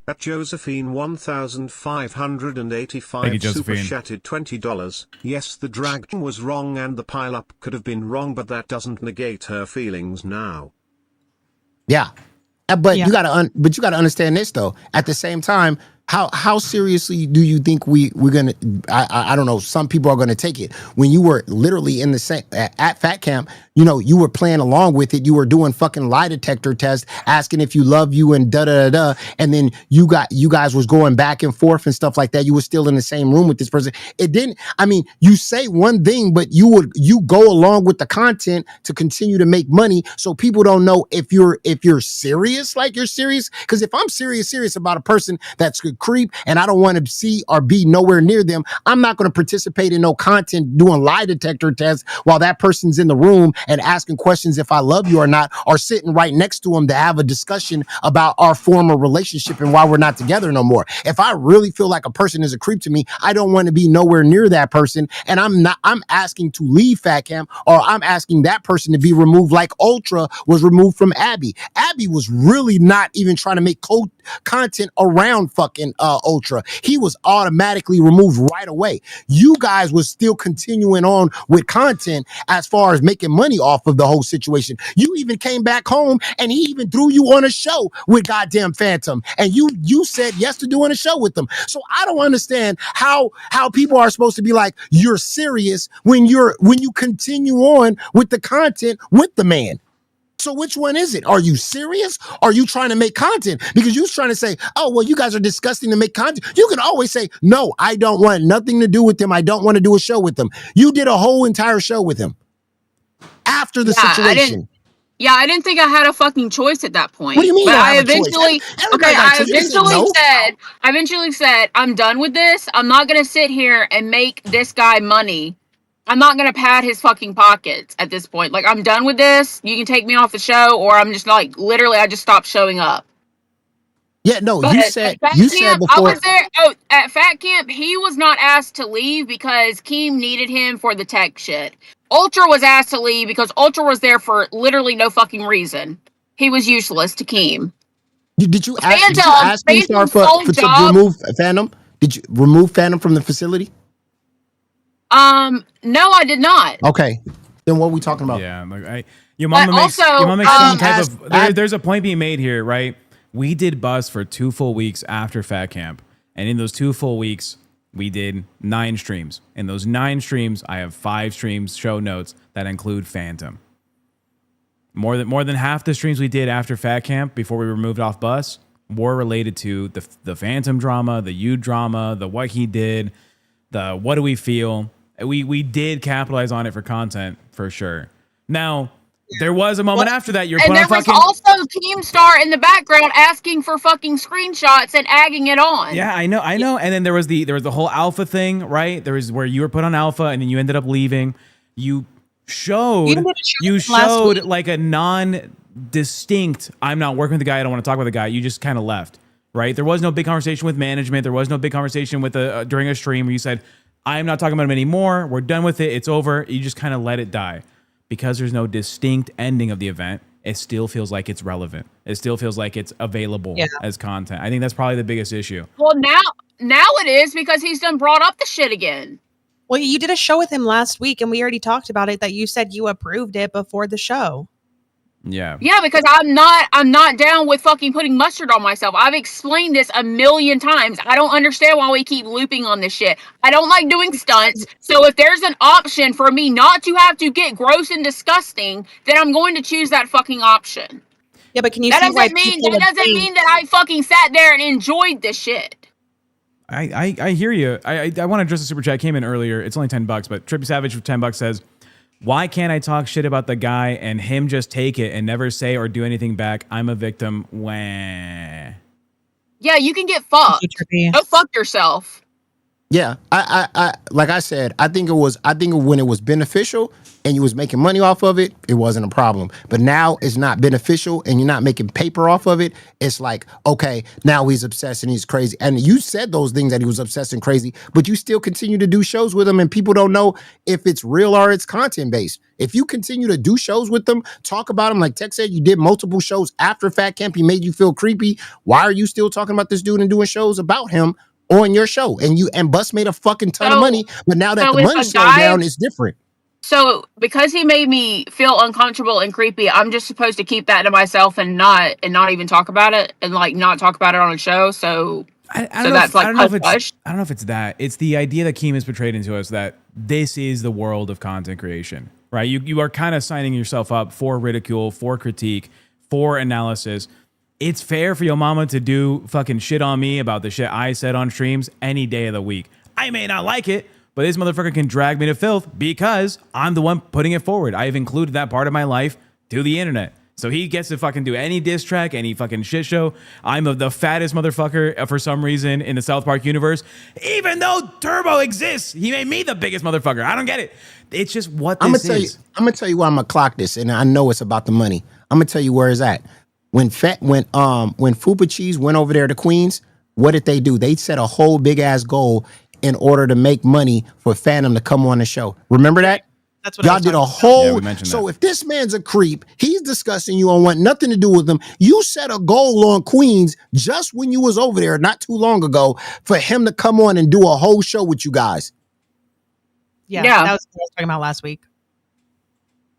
At Josephine 1585 super chatted $20. Yes, the drag was wrong and the pile-up could have been wrong, but that doesn't negate her feelings now. Yeah. But you gotta understand this though. At the same time, how seriously do you think we're gonna? I don't know. Some people are gonna take it when you were literally in the same at Fat Camp. You know, you were playing along with it. You were doing fucking lie detector tests, asking if you love you and da da da da. And then you guys was going back and forth and stuff like that. You were still in the same room with this person. It didn't. I mean, you say one thing, but you go along with the content to continue to make money, so people don't know if you're serious, like you're serious. Because if I'm serious about a person that's a creep and I don't want to see or be nowhere near them, I'm not going to participate in no content doing lie detector tests while that person's in the room and asking questions if I love you or not, or sitting right next to them to have a discussion about our former relationship and why we're not together no more. If I really feel like a person is a creep to me, I don't want to be nowhere near that person, and I'm asking to leave Fat Camp, or I'm asking that person to be removed like Ultra was removed from Abby. Abby was really not even trying to make content around fucking Ultra. He was automatically removed right away. You guys was still continuing on with content as far as making money off of the whole situation. You even came back home and he even threw you on a show with goddamn Phantom, and you said yes to doing a show with them. So I don't understand how people are supposed to be like you're serious when you continue on with the content with the man. So which one is it? Are you serious? Are you trying to make content? Because you're trying to say, oh, well, you guys are disgusting to make content. You can always say, no, I don't want nothing to do with them. I don't want to do a show with them. You did a whole entire show with him after the situation. I didn't think I had a fucking choice at that point. What do you mean? But I eventually said, I'm done with this. I'm not going to sit here and make this guy money. I'm not going to pad his fucking pockets at this point. Like, I'm done with this. You can take me off the show, or I'm just like, literally, I just stopped showing up. Yeah, no, but you said before. I was there. Oh, at Fat Camp, he was not asked to leave because Keem needed him for the tech shit. Ultra was asked to leave because Ultra was there for literally no fucking reason. He was useless to Keem. Did you ask KEEMSTAR to remove Phantom? Did you remove Phantom from the facility? No, I did not. Okay. Then what are we talking about? Yeah, like your mama makes some type of there's a point being made here, right? We did Bus for 2 full weeks after Fat Camp, and in those 2 full weeks, we did 9 streams. In those 9 streams, I have 5 streams show notes that include Phantom. More than half the streams we did after Fat Camp before we were moved off Bus were related to the Phantom drama, the you drama, the what he did, the what do we feel. We did capitalize on it for content for sure. Now, there was a moment after that. And there was also KEEMSTAR in the background asking for fucking screenshots and agging it on. Yeah, I know. And then there was the whole alpha thing, right? There was where you were put on alpha and then you ended up leaving. You showed like a non-distinct, I'm not working with the guy, I don't want to talk with the guy. You just kind of left, right? There was no big conversation with management. There was no big conversation with during a stream where you said, I'm not talking about him anymore. We're done with it. It's over. You just kind of let it die because there's no distinct ending of the event. it still feels like it's relevant. It still feels like it's available as content. I think that's probably the biggest issue. Well, now it is because he's done brought up the shit again. Well, you did a show with him last week, and we already talked about it, that you said you approved it before the show. Yeah. Yeah, because I'm not down with fucking putting mustard on myself. I've explained this a million times. I don't understand why we keep looping on this shit. I don't like doing stunts. So if there's an option for me not to have to get gross and disgusting, then I'm going to choose that fucking option. Yeah, but can you that see doesn't why mean that I fucking sat there and enjoyed this shit. I hear you. I want to address the super chat. It came in earlier. It's only $10, but Trippy Savage for $10 says, why can't I talk shit about the guy and him just take it and never say or do anything back? I'm a victim. Wah. Yeah, you can get fucked. Go fuck yourself. Yeah, I like I said, I think when it was beneficial and you was making money off of it, it wasn't a problem. But now it's not beneficial and you're not making paper off of it. It's like, okay, now he's obsessed and he's crazy. And you said those things that he was obsessed and crazy, but you still continue to do shows with him and people don't know if it's real or it's content based. If you continue to do shows with them, talk about him, like Tech said, you did multiple shows after Fat Camp, he made you feel creepy. Why are you still talking about this dude and doing shows about him on your show? And Bus made a fucking ton of money, but now that the money's slowed down, it's different. So because he made me feel uncomfortable and creepy, I'm just supposed to keep that to myself and not even talk about it and like not talk about it on a show. So I don't know if it's that. It's the idea that Keem has portrayed into us that this is the world of content creation, right? You are kind of signing yourself up for ridicule, for critique, for analysis. It's fair for your mama to do fucking shit on me about the shit I said on streams any day of the week. I may not like it, but this motherfucker can drag me to filth because I'm the one putting it forward. I've included that part of my life to the internet. So he gets to fucking do any diss track, any fucking shit show. I'm the fattest motherfucker for some reason in the South Park universe. Even though Turbo exists, he made me the biggest motherfucker. I don't get it. It's just what this is. I'm gonna tell you why I'm gonna clock this, and I know it's about the money. I'm gonna tell you where it's at. When Fupacheese went over there to Queens, what did they do? They set a whole big ass goal in order to make money for Phantom to come on the show. Remember that? That's what y'all did a whole. So if this man's a creep, he's discussing you and want nothing to do with him. You set a goal on Queens just when you was over there not too long ago for him to come on and do a whole show with you guys. Yeah. That was what I was talking about last week.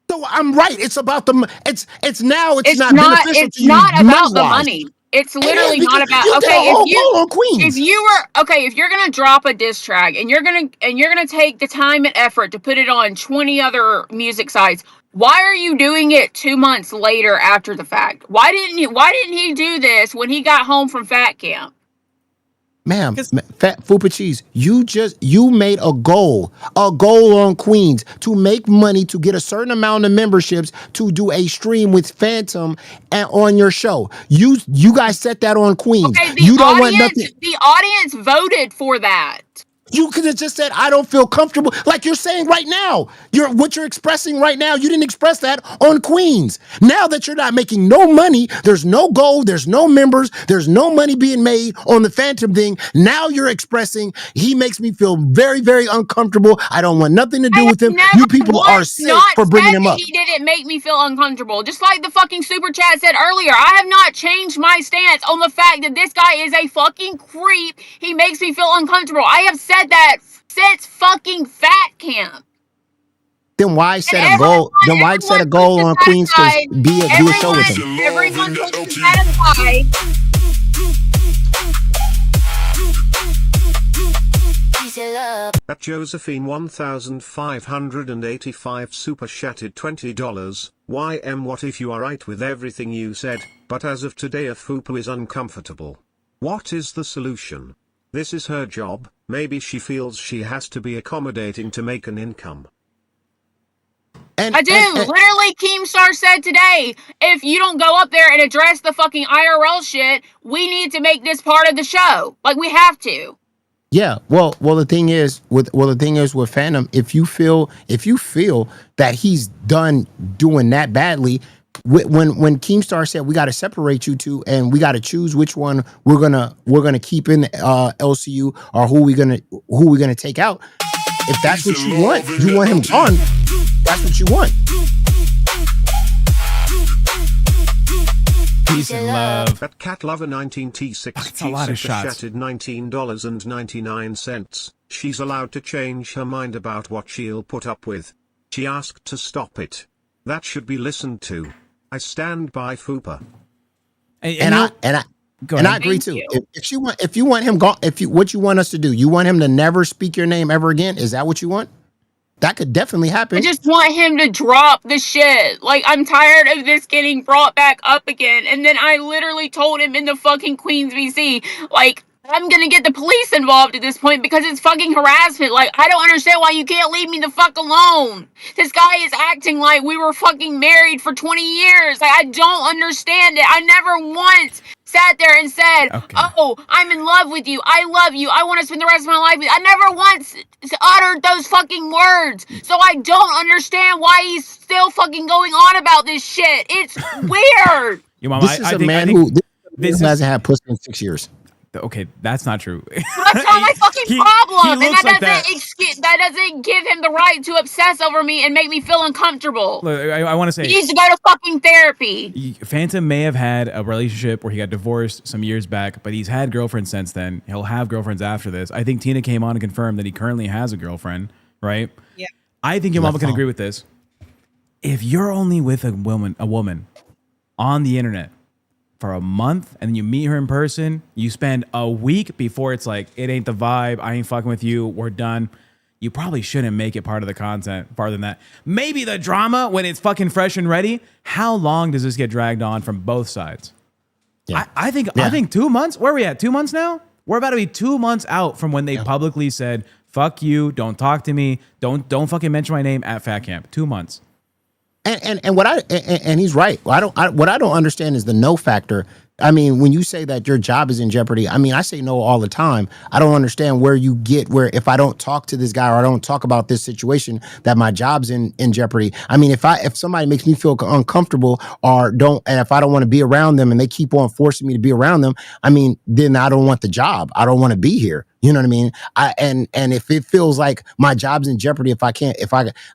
So I'm right. It's about the. It's not beneficial it's to you. Not about the money. It's literally not about if you're gonna drop a diss track and you're gonna take the time and effort to put it on 20 other music sites, why are you doing it 2 months later after the fact? Why didn't he do this when he got home from Fat Camp? Ma'am, Fat Fupacheese, you made a goal on Queens to make money to get a certain amount of memberships to do a stream with Phantom and on your show. You guys set that on Queens. Okay, you don't want nothing. The audience voted for that. You could have just said, I don't feel comfortable. Like you're saying right now. What you're expressing right now, you didn't express that on Queens. Now that you're not making no money, there's no goal, there's no members, there's no money being made on the Phantom thing. Now you're expressing, he makes me feel very, very uncomfortable. I don't want nothing to do with him. You people are sick for bringing him up. He didn't make me feel uncomfortable. Just like the fucking super chat said earlier, I have not changed my stance on the fact that this guy is a fucking creep. He makes me feel uncomfortable. I have said that since fucking Fat Camp. Then why set a goal? Then why set a goal on Queens to do a show with him? Everyone was satisfied. At Josephine 1585 super chatted $20. YM, what if you are right with everything you said, but as of today a Fupa is uncomfortable? What is the solution? This is her job. Maybe she feels she has to be accommodating to make an income. Literally, KEEMSTAR said today, if you don't go up there and address the fucking IRL shit, we need to make this part of the show. Like, we have to. Yeah, well, the thing is with Phantom, if you feel that he's done doing that badly, when KEEMSTAR said we got to separate you two and we got to choose which one we're gonna keep in LCU or who we gonna take out. If that's what you want him gone. That's what you want. Peace and love. At CatLover19T6 That's a lot of shots. Shattered $19.99. She's allowed to change her mind about what she'll put up with. She asked to stop it. That should be listened to. I stand by Fupa. And I agree too. If you want him gone, what you want us to do, you want him to never speak your name ever again. Is that what you want? That could definitely happen. I just want him to drop the shit. Like, I'm tired of this getting brought back up again. And then I literally told him in the fucking Queens VC, like, I'm gonna get the police involved at this point because it's fucking harassment. Like, I don't understand why you can't leave me the fuck alone. This guy is acting like we were fucking married for 20 years. Like, I don't understand it. I never once sat there and said, oh, I'm in love with you. I love you. I want to spend the rest of my life with you. I never once uttered those fucking words. So I don't understand why he's still fucking going on about this shit. It's weird. This is a man who hasn't had pussy in 6 years. Okay, that's not true. That's not my fucking problem. And that doesn't give him the right to obsess over me and make me feel uncomfortable. Look, I want to say, he needs to go to fucking therapy. Phantom may have had a relationship where he got divorced some years back, but he's had girlfriends since then. He'll have girlfriends after this. I think Tina came on and confirmed that he currently has a girlfriend, right? Yeah. I think your mama can agree with this. If you're only with a woman on the internet for a month and then you meet her in person, you spend a week before it's like, it ain't the vibe, I ain't fucking with you, we're done. You probably shouldn't make it part of the content farther than that. Maybe the drama when it's fucking fresh and ready. How long does this get dragged on from both sides? Yeah. I think 2 months. Where are we at? 2 months now? We're about to be 2 months out from when they publicly said, fuck you, don't talk to me, don't fucking mention my name at Fat Camp. 2 months. And what and he's right. What I don't understand is the no factor. I mean, when you say that your job is in jeopardy, I mean, I say no all the time. I don't understand where you get where if I don't talk to this guy or I don't talk about this situation that my job's in jeopardy. I mean, if somebody makes me feel uncomfortable and if I don't want to be around them and they keep on forcing me to be around them, I mean, then I don't want the job. I don't want to be here. You know what I mean? And if it feels like my job's in jeopardy, I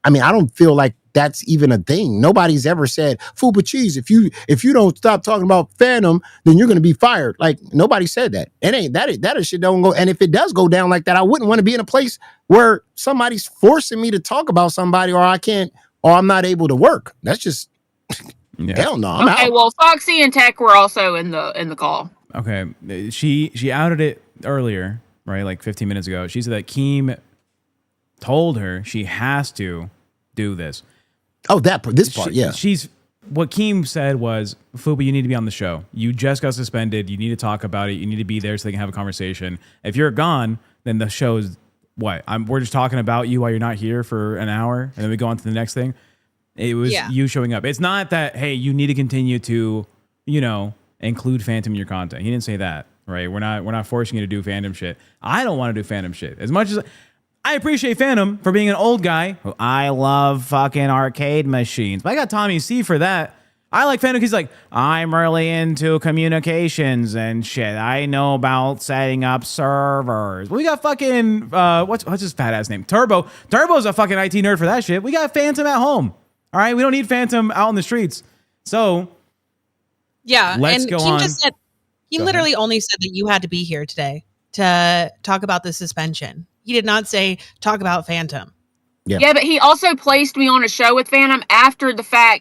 don't feel like that's even a thing. Nobody's ever said, Fupacheese, if you don't stop talking about Phantom, then you're going to be fired. Like, nobody said that. It ain't that shit don't go. And if it does go down like that, I wouldn't want to be in a place where somebody's forcing me to talk about somebody or I'm not able to work. That's just hell no. I'm out. Well, Foxy and Tech were also in the call. Okay. She outed it earlier, right? Like 15 minutes ago. She said that Keem told her she has to do this. Oh, this part, yeah. What Keem said was, Fupa, you need to be on the show. You just got suspended. You need to talk about it. You need to be there so they can have a conversation. If you're gone, then the show is what? We're just talking about you while you're not here for an hour, and then we go on to the next thing. It was you showing up. It's not that, hey, you need to continue to, include Phantom in your content. He didn't say that, right? We're not forcing you to do Phantom shit. I don't want to do Phantom shit. As much as I appreciate Phantom for being an old guy who I love fucking arcade machines. But I got Tommy C for that. I like Phantom because he's like, I'm really into communications and shit. I know about setting up servers. We got fucking, what's his fat ass name? Turbo. Turbo's a fucking IT nerd for that shit. We got Phantom at home. All right? We don't need Phantom out in the streets. So, yeah. Let's and go Keem on. Just said, he literally only said that you had to be here today to talk about the suspension. He did not say talk about Phantom. Yeah, but he also placed me on a show with Phantom after the Fat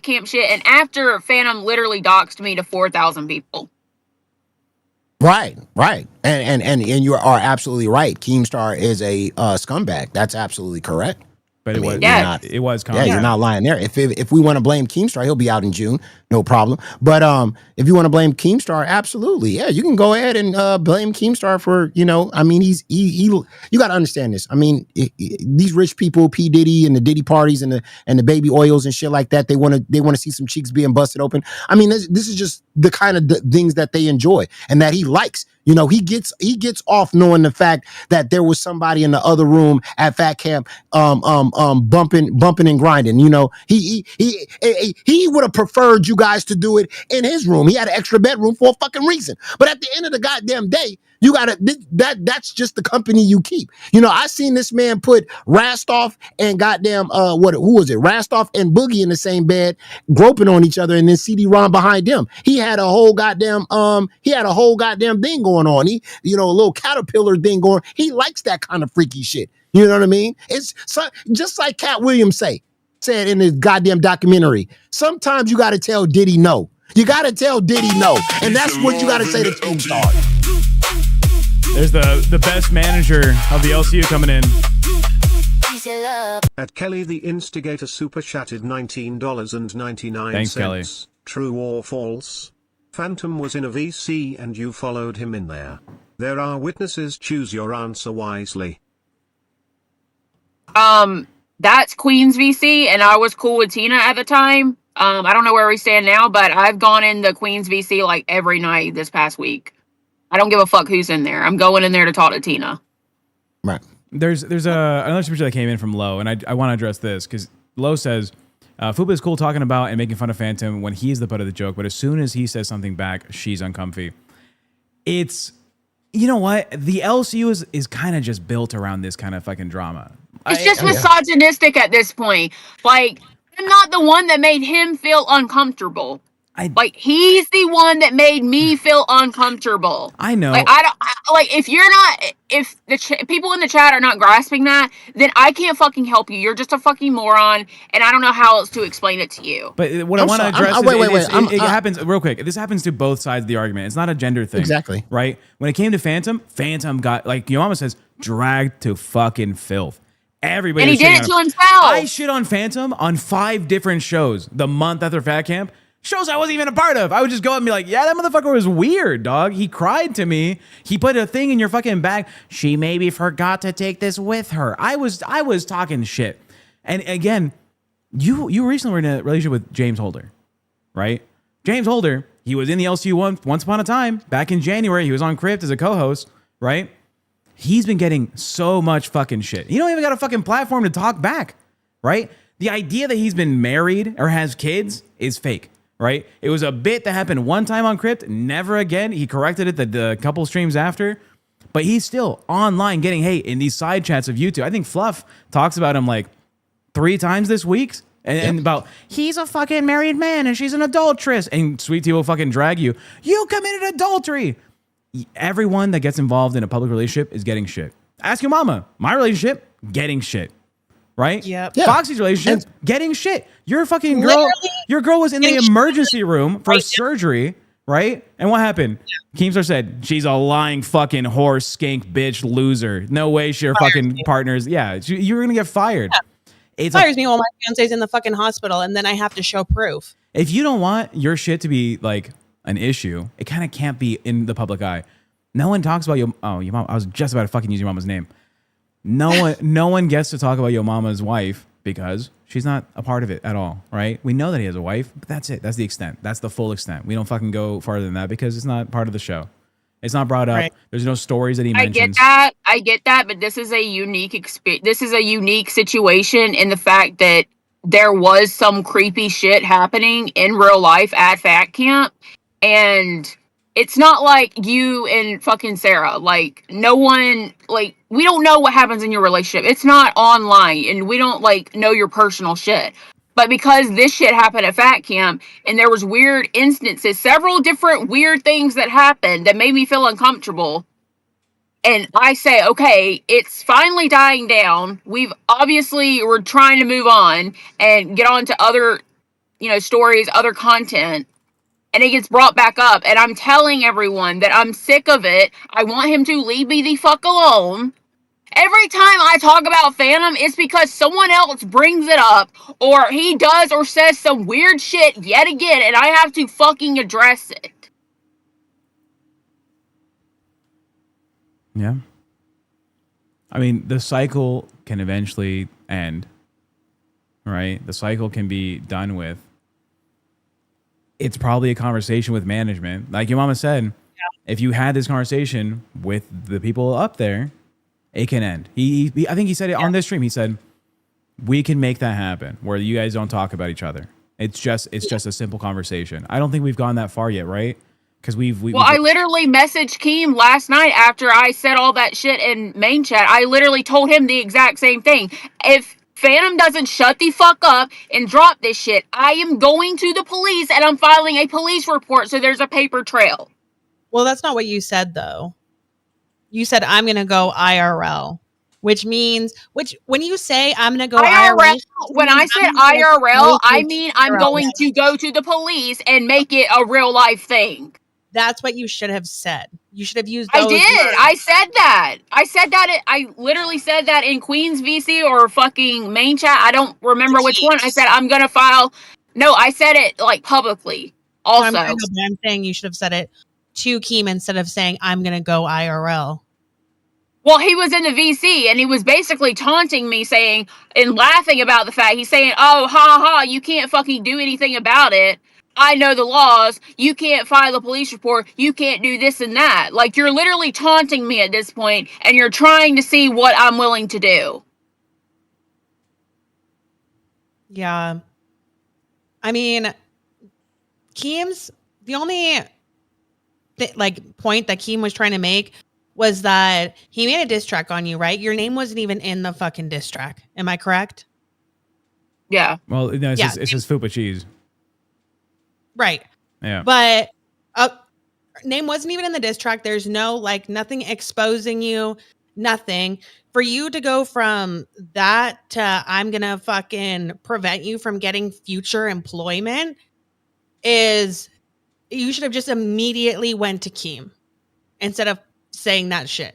Camp shit, and after Phantom literally doxed me to 4,000 people. Right. And you are absolutely right. Keemstar is a scumbag. That's absolutely correct. But it was Yeah, you're not lying there. If we want to blame Keemstar, he'll be out in June, no problem. But if you want to blame Keemstar, absolutely, yeah, you can go ahead and blame Keemstar for I mean, you got to understand this. I mean, these rich people, P Diddy and the Diddy parties and the baby oils and shit like that, they want to see some cheeks being busted open. I mean, this is just the kind of things that they enjoy and that he likes. He gets off knowing the fact that there was somebody in the other room at Fat Camp bumping and grinding. He would have preferred you guys to do it in his room. He had an extra bedroom for a fucking reason. But at the end of the goddamn day, You gotta that's just the company you keep. You know, I seen this man put Rastoff and goddamn who was it? Rastoff and Boogie in the same bed, groping on each other, and then CD-ROM behind them. He had a whole goddamn thing going on. He, you know, a little caterpillar thing going. He likes that kind of freaky shit. You know what I mean? It's just like Cat Williams said in his goddamn documentary. Sometimes you gotta tell Diddy no. You gotta tell Diddy no, and that's what you gotta say to KEEMSTAR. There's the best manager of the LCU coming in. At Kelly the Instigator super chatted $19.99. Thanks, Kelly. True or false? Phantom was in a VC and you followed him in there. There are witnesses. Choose your answer wisely. That's Queen's VC, and I was cool with Tina at the time. I don't know where we stand now, but I've gone in the Queen's VC like every night this past week. I don't give a fuck who's in there. I'm going in there to talk to Tina. Right. There's another super chat that came in from Lo, and I want to address this because Lo says Fupa is cool talking about and making fun of Phantom when he's the butt of the joke, but as soon as he says something back, she's uncomfy. It's, you know what? The LCU is kind of just built around this kind of fucking drama. It's just misogynistic at this point. Like, I'm not the one that made him feel uncomfortable. Like, he's the one that made me feel uncomfortable. I know. Like, if the people in the chat are not grasping that, then I can't fucking help you. You're just a fucking moron, and I don't know how else to explain it to you. But what I want to address is it happens real quick. This happens to both sides of the argument. It's not a gender thing. Exactly. Right? When it came to Phantom got, like your mama says, dragged to fucking filth. Everybody. And he did it to himself. I shit on Phantom on 5 different shows the month after Fat Camp. Shows I wasn't even a part of. I would just go and be like, yeah, that motherfucker was weird, dog. He cried to me. He put a thing in your fucking bag. She maybe forgot to take this with her. I was talking shit. And again, you recently were in a relationship with James Holder, right? James Holder, he was in the LCU once upon a time. Back in January, he was on Crypt as a co-host, right? He's been getting so much fucking shit. You don't even got a fucking platform to talk back, right? The idea that he's been married or has kids is fake. Right? It was a bit that happened one time on Crypt, never again. He corrected it the couple streams after, but he's still online getting hate in these side chats of YouTube. I think Fluff talks about him like 3 times this week, and about he's a fucking married man and she's an adulteress, and Sweet Tea will fucking drag you. You committed adultery. Everyone that gets involved in a public relationship is getting shit. Ask your mama. My relationship, getting shit. Right? Yep. Yeah. Foxy's relationship, getting shit. Your fucking girl, your girl was in the emergency room for surgery, right? And what happened? KEEMSTAR said, she's a lying fucking whore, skank, bitch, loser. No way your fucking partners. Yeah, you're going to get fired. Yeah. It fires me while my fiance's in the fucking hospital, and then I have to show proof. If you don't want your shit to be like an issue, it kind of can't be in the public eye. No one talks about your mom. I was just about to fucking use your mama's name. No one gets to talk about your mama's wife because she's not a part of it at all, right? We know that he has a wife, but that's it. That's the extent. That's the full extent. We don't fucking go farther than that because it's not part of the show. It's not brought up. Right. There's no stories that he mentions. I get that, but this is a unique experience. This is a unique situation in the fact that there was some creepy shit happening in real life at Fat Camp, and it's not like you and fucking Sarah. Like, no one, like, we don't know what happens in your relationship. It's not online, and we don't, like, know your personal shit. But because this shit happened at Fat Camp, and there was weird instances, several different weird things that happened that made me feel uncomfortable, and I say, okay, it's finally dying down. We're trying to move on and get on to other, stories, other content. And it gets brought back up, and I'm telling everyone that I'm sick of it. I want him to leave me the fuck alone. Every time I talk about Phantom, it's because someone else brings it up, or he does or says some weird shit yet again, and I have to fucking address it. Yeah. I mean, the cycle can eventually end, right? The cycle can be done with. It's probably a conversation with management. Like your mama said, if you had this conversation with the people up there, it can end. I think he said it on this stream. He said, we can make that happen where you guys don't talk about each other. It's just a simple conversation. I don't think we've gone that far yet, right? Because we I literally messaged Keem last night after I said all that shit in main chat. I literally told him the exact same thing. If Phantom doesn't shut the fuck up and drop this shit, I am going to the police and I'm filing a police report so there's a paper trail. Well, that's not what you said, though. You said, I'm going to go IRL, which means, when you say I'm going to go IRL, when I said IRL, I mean I'm going to go to the police and make it a real life thing. That's what you should have said. You should have used those I did. Words. I said that. I literally said that in Queen's VC or fucking main chat. I don't remember which one. I said I'm going to file. No, I said it like publicly also. I'm saying you should have said it to Keem instead of saying I'm going to go IRL. Well, he was in the VC and he was basically taunting me saying and laughing about the fact he's saying, oh, ha ha, you can't fucking do anything about it. I know the laws. You can't file a police report. You can't do this and that. Like, you're literally taunting me at this point, and you're trying to see what I'm willing to do. Yeah. I mean, Keem's, the only point that Keem was trying to make was that he made a diss track on you, right? Your name wasn't even in the fucking diss track. Am I correct? Yeah. Well, no, it's just Fupacheese. Right. Yeah. But name wasn't even in the diss track. There's no nothing exposing you, nothing. For you to go from that to I'm going to fucking prevent you from getting future employment is you should have just immediately went to Keem instead of saying that shit.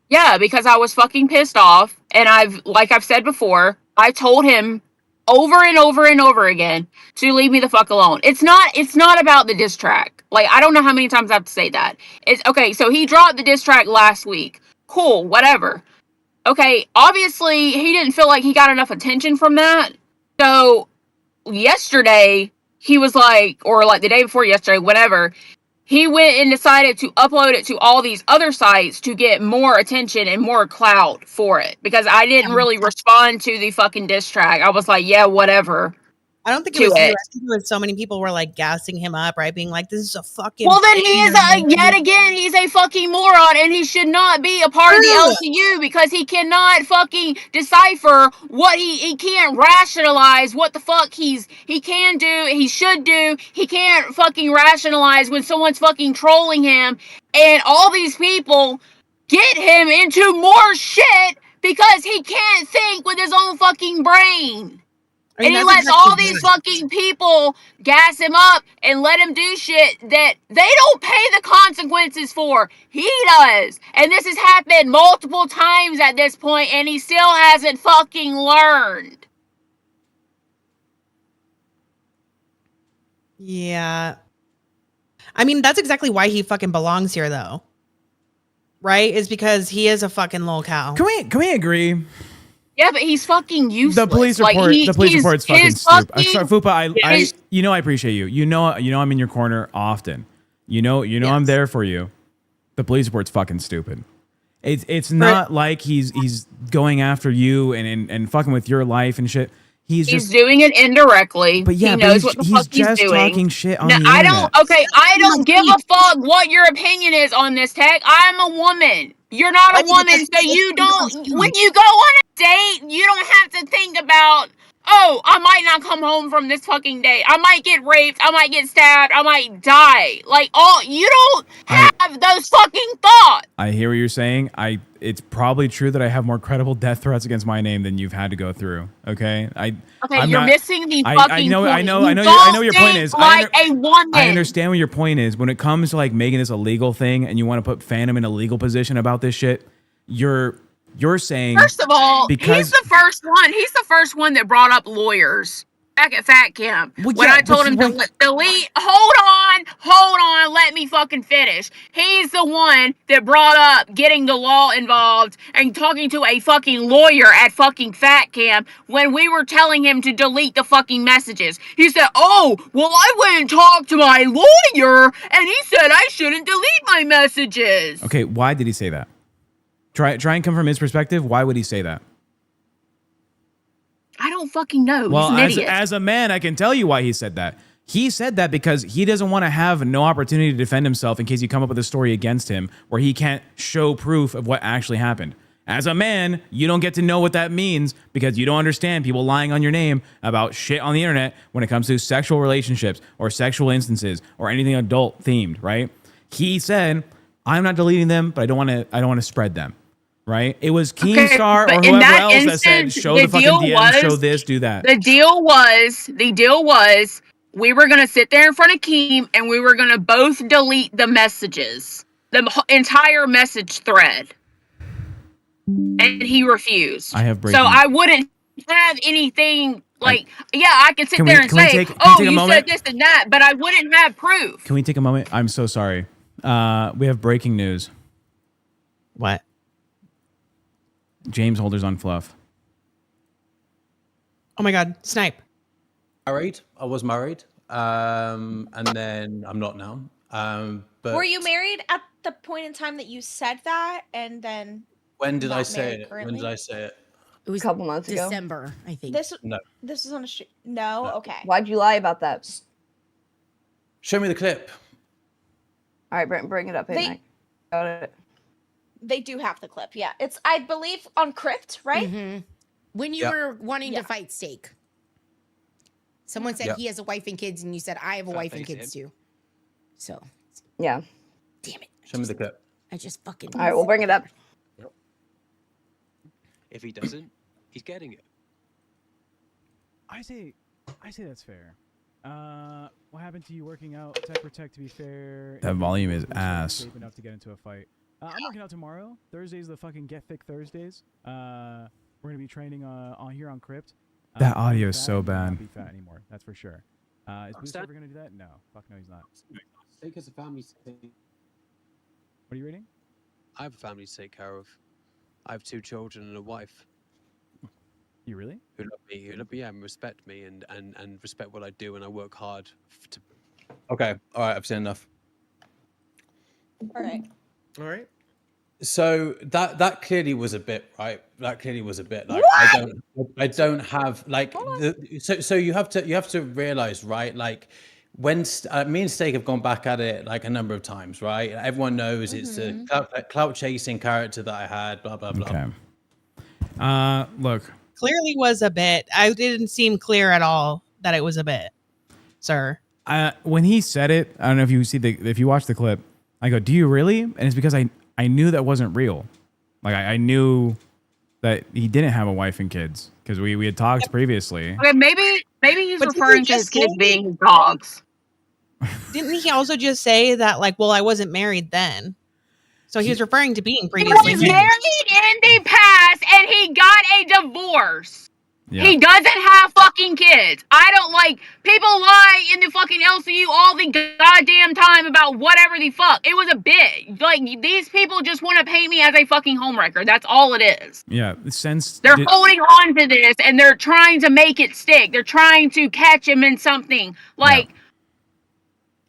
Yeah, because I was fucking pissed off. And I've said before, I told him over and over and over again to leave me the fuck alone. It's not about the diss track. Like, I don't know how many times I have to say that. It's okay. So he dropped the diss track last week. Cool, whatever. Okay, obviously he didn't feel like he got enough attention from that. So yesterday he was like, or like the day before yesterday, whatever, he went and decided to upload it to all these other sites to get more attention and more clout for it. Because I didn't really respond to the fucking diss track. I was like, yeah, whatever. I don't think it was you. I think it was so many people were gassing him up, right? Being like, this is a fucking... Well, then he is, yet again, he's a fucking moron, and he should not be a part of the LCU because he cannot fucking decipher what he can't rationalize what the fuck he can do, he should do. He can't fucking rationalize when someone's fucking trolling him, and all these people get him into more shit because he can't think with his own fucking brain. I mean, and he lets all these fucking people gas him up and let him do shit that they don't pay the consequences for. He does. And this has happened multiple times at this point, and he still hasn't fucking learned. Yeah. I mean, that's exactly why he fucking belongs here, though. Right? Is because he is a fucking lol cow. Can we agree? Yeah, but he's fucking useless. The police report. The police report's fucking stupid. Sorry, Fupa. I appreciate you. You know, I'm in your corner often. You know, yes. I'm there for you. The police report's fucking stupid. It's not like he's going after you and fucking with your life and shit. He's just doing it indirectly. But yeah, he knows what the fuck he's doing. He's just talking shit on the internet. I don't give a fuck what your opinion is on this, Tech. I'm a woman. You're not a woman, so you don't, when you go on a date, you don't have to think about, oh, I might not come home from this fucking date. I might get raped. I might get stabbed. I might die. You don't have those fucking thoughts. I hear what you're saying. It's probably true that I have more credible death threats against my name than you've had to go through. Okay? You're missing the fucking I know your point is. A woman. I understand what your point is. When it comes to making this a legal thing and you want to put Phantom in a legal position about this shit, you're saying, first of all, he's the first one. He's the first one that brought up lawyers back at Fat Camp. When I told him to delete. Hold on, let me fucking finish. He's the one that brought up getting the law involved and talking to a fucking lawyer at fucking Fat Camp when we were telling him to delete the fucking messages. He said, oh, well, I went and talked to my lawyer and he said I shouldn't delete my messages. Okay, why did he say that? Try and come from his perspective. Why would he say that? I don't fucking know. Well, he's an idiot. As a man, I can tell you why he said that. He said that because he doesn't want to have no opportunity to defend himself in case you come up with a story against him where he can't show proof of what actually happened. As a man, you don't get to know what that means because you don't understand people lying on your name about shit on the internet when it comes to sexual relationships or sexual instances or anything adult themed, right? He said, I'm not deleting them, but I don't want to spread them. Right? It was Keemstar or whoever else that said, show the fucking DMs, show this, do that. The deal was, we were going to sit there in front of Keem and we were going to both delete the messages, the entire message thread. And he refused. I have breaking. So I wouldn't have anything like, I could sit there and say, you said this and that, but I wouldn't have proof. Can we take a moment? I'm so sorry. We have breaking news. What? James Holder's on fluff. Oh my God, snipe. Married. I was married. And then I'm not now. But were you married at the point in time that you said that? And then when did I say it? Currently? When did I say it? It was a couple months ago. December, I think. This was on a street. No? Okay. Why'd you lie about that? Show me the clip. All right, Brent, bring it up. Got it. They do have the clip, yeah. It's, I believe, on Crypt, right? Mm-hmm. When you were wanting to fight Steak. Someone said he has a wife and kids, and you said, I have a wife and kids too. So. Yeah. Damn it. Show me the clip. I just fucking. All right, we'll bring it up. Yep. If he doesn't, he's getting it. I say that's fair. What happened to you working out? Tech Protect, to be fair. That volume is ass. Safe enough to get into a fight. I'm working out tomorrow. Thursday's the fucking Get Fit Thursdays. We're gonna be training on here on Crypt. That audio is so bad. Not be fat anymore. That's for sure. Is Boost ever gonna do that? No. Fuck no, he's not. Steak has a family to take. What are you reading? I have a family to take care of. I have 2 children and a wife. You really? Who love me, and respect me, and respect what I do, and I work hard to. Okay. All right. I've seen enough. All right. So that clearly was a bit, right? That clearly was a bit like I don't have like so you have to realize, right? Like when me and Steak have gone back at it like a number of times, right? Everyone knows it's a clout chasing character that I had, blah blah blah. Okay. Look. Clearly was a bit. I didn't seem clear at all that it was a bit, sir. When he said it, I don't know if you watch the clip. I go, do you really? And it's because I knew that wasn't real. Like I knew that he didn't have a wife and kids because we had talked previously. Okay, maybe he's referring to his kids being his dogs. Didn't he also just say that like, well, I wasn't married then? So he was referring to being previously He was married in the past and he got a divorce. Yeah. He doesn't have fucking kids. I don't like people lie in the fucking LCU all the goddamn time about whatever the fuck. It was a bit. Like these people just want to paint me as a fucking homewrecker. That's all it is. Yeah, since they're holding on to this and they're trying to make it stick. They're trying to catch him in something. Like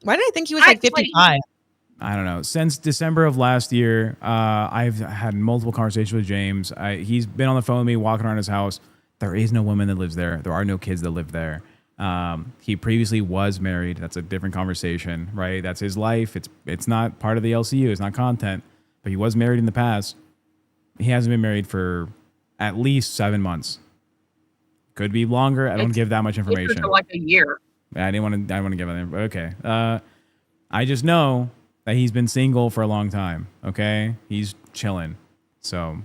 why did I think he was like 55? I don't know. Since December of last year, I've had multiple conversations with James. He's been on the phone with me, walking around his house. There is no woman that lives there. There are no kids that live there. He previously was married. That's a different conversation, right? That's his life. It's not part of the LCU. It's not content. But he was married in the past. He hasn't been married for at least 7 months. Could be longer. I don't give that much information. For like a year. I didn't want to give it. But okay. I just know that he's been single for a long time. Okay, he's chilling. So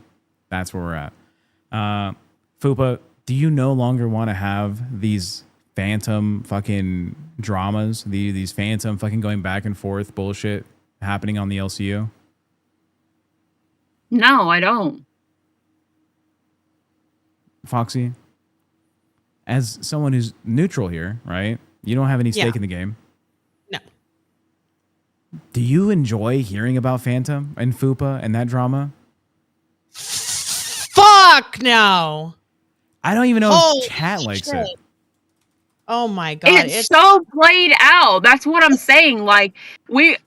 that's where we're at. Fupa, do you no longer want to have these phantom fucking dramas, these phantom fucking going back and forth bullshit happening on the LCU? No, I don't. Foxy, as someone who's neutral here, right? You don't have any stake in the game. No. Do you enjoy hearing about Phantom and Fupa and that drama? Fuck no. I don't even know if chat likes it. Oh my god. It's so played out. That's what I'm saying. Like the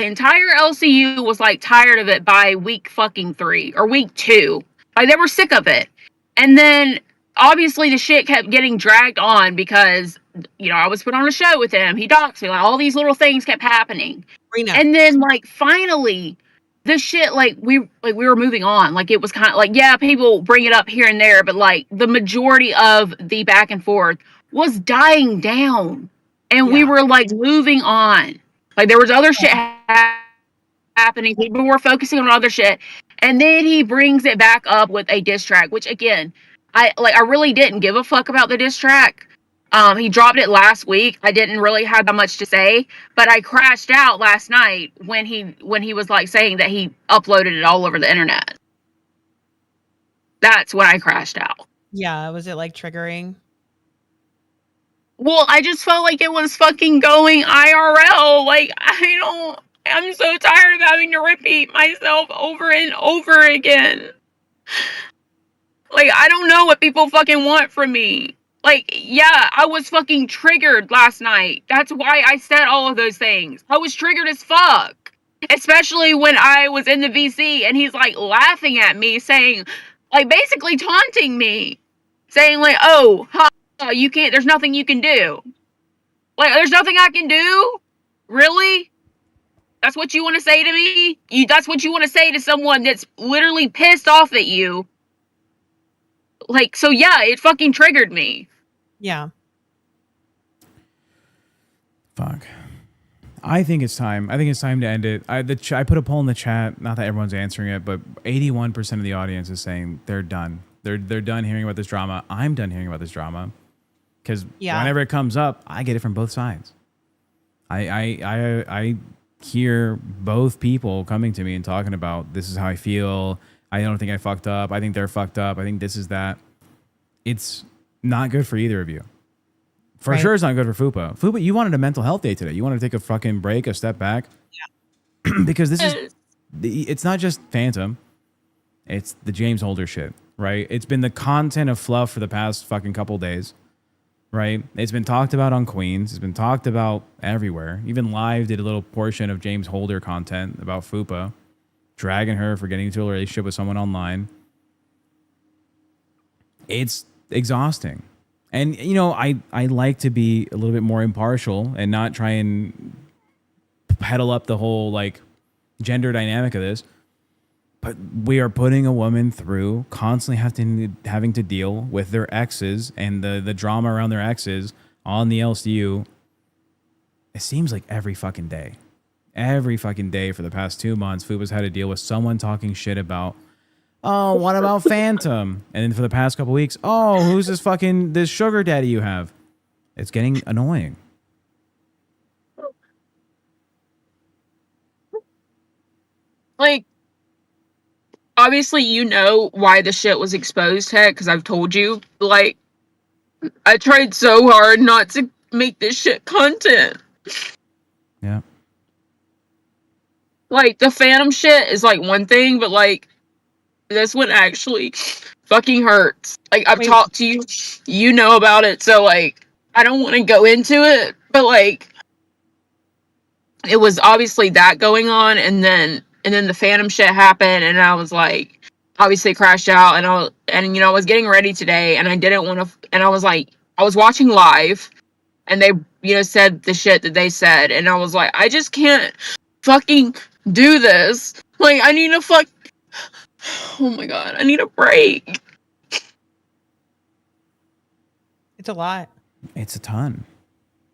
entire LCU was like tired of it by week fucking 3 or week 2. Like they were sick of it. And then obviously the shit kept getting dragged on because, you know, I was put on a show with him. He doxed me. Like, all these little things kept happening. And then, like, finally, the shit, like we were moving on. Like, it was kind of like, yeah, people bring it up here and there, but like the majority of the back and forth was dying down, and we were like moving on. Like, there was other shit happening. People were focusing on other shit, and then he brings it back up with a diss track, which again, I really didn't give a fuck about the diss track. He dropped it last week. I didn't really have that much to say, but I crashed out last night when he was like saying that he uploaded it all over the internet. That's when I crashed out. Yeah, was it like triggering? Well, I just felt like it was fucking going IRL. Like, I'm so tired of having to repeat myself over and over again. Like, I don't know what people fucking want from me. Like, yeah, I was fucking triggered last night. That's why I said all of those things. I was triggered as fuck. Especially when I was in the VC and he's like laughing at me, saying, like, basically taunting me. Saying, like, oh, you can't, there's nothing you can do. Like, there's nothing I can do? Really? That's what you want to say to me? That's what you want to say to someone that's literally pissed off at you? Like, so yeah, it fucking triggered me. Yeah. Fuck. I think it's time. I think it's time to end it. I put a poll in the chat. Not that everyone's answering it, but 81% of the audience is saying they're done. They're done hearing about this drama. I'm done hearing about this drama because whenever it comes up, I get it from both sides. I hear both people coming to me and talking about this is how I feel. I don't think I fucked up. I think they're fucked up. I think this is that. It's not good for either of you. For sure, it's not good for Fupa. Fupa, you wanted a mental health day today. You wanted to take a fucking break, a step back. Yeah. Because this is, it's not just Phantom. It's the James Holder shit, right? It's been the content of fluff for the past fucking couple days, right? It's been talked about on Queens. It's been talked about everywhere. Even Live did a little portion of James Holder content about Fupa, dragging her for getting into a relationship with someone online. It's exhausting. And, you know, I like to be a little bit more impartial and not try and peddle up the whole, like, gender dynamic of this. But we are putting a woman through constantly having to deal with their exes and the drama around their exes on the LCU. It seems like every fucking day. Every fucking day for the past 2 months, Fupa's had to deal with someone talking shit about, oh, what about Phantom? And then for the past couple weeks, oh, who's this sugar daddy you have? It's getting annoying. Like, obviously you know why the shit was exposed, Heck, because I've told you. Like, I tried so hard not to make this shit content. Yeah. Like, the Phantom shit is, like, one thing, but, like, this one actually fucking hurts. Like, I've talked to you. You know about it, so, like, I don't want to go into it, but, like, it was obviously that going on, and then the Phantom shit happened, and I was, like, obviously crashed out, and you know, I was getting ready today, and I didn't want to, and I was, like, I was watching Live, and they, you know, said the shit that they said, and I was like, I just can't fucking do this. Like, I need to oh my god, I need a break. It's a lot. It's a ton.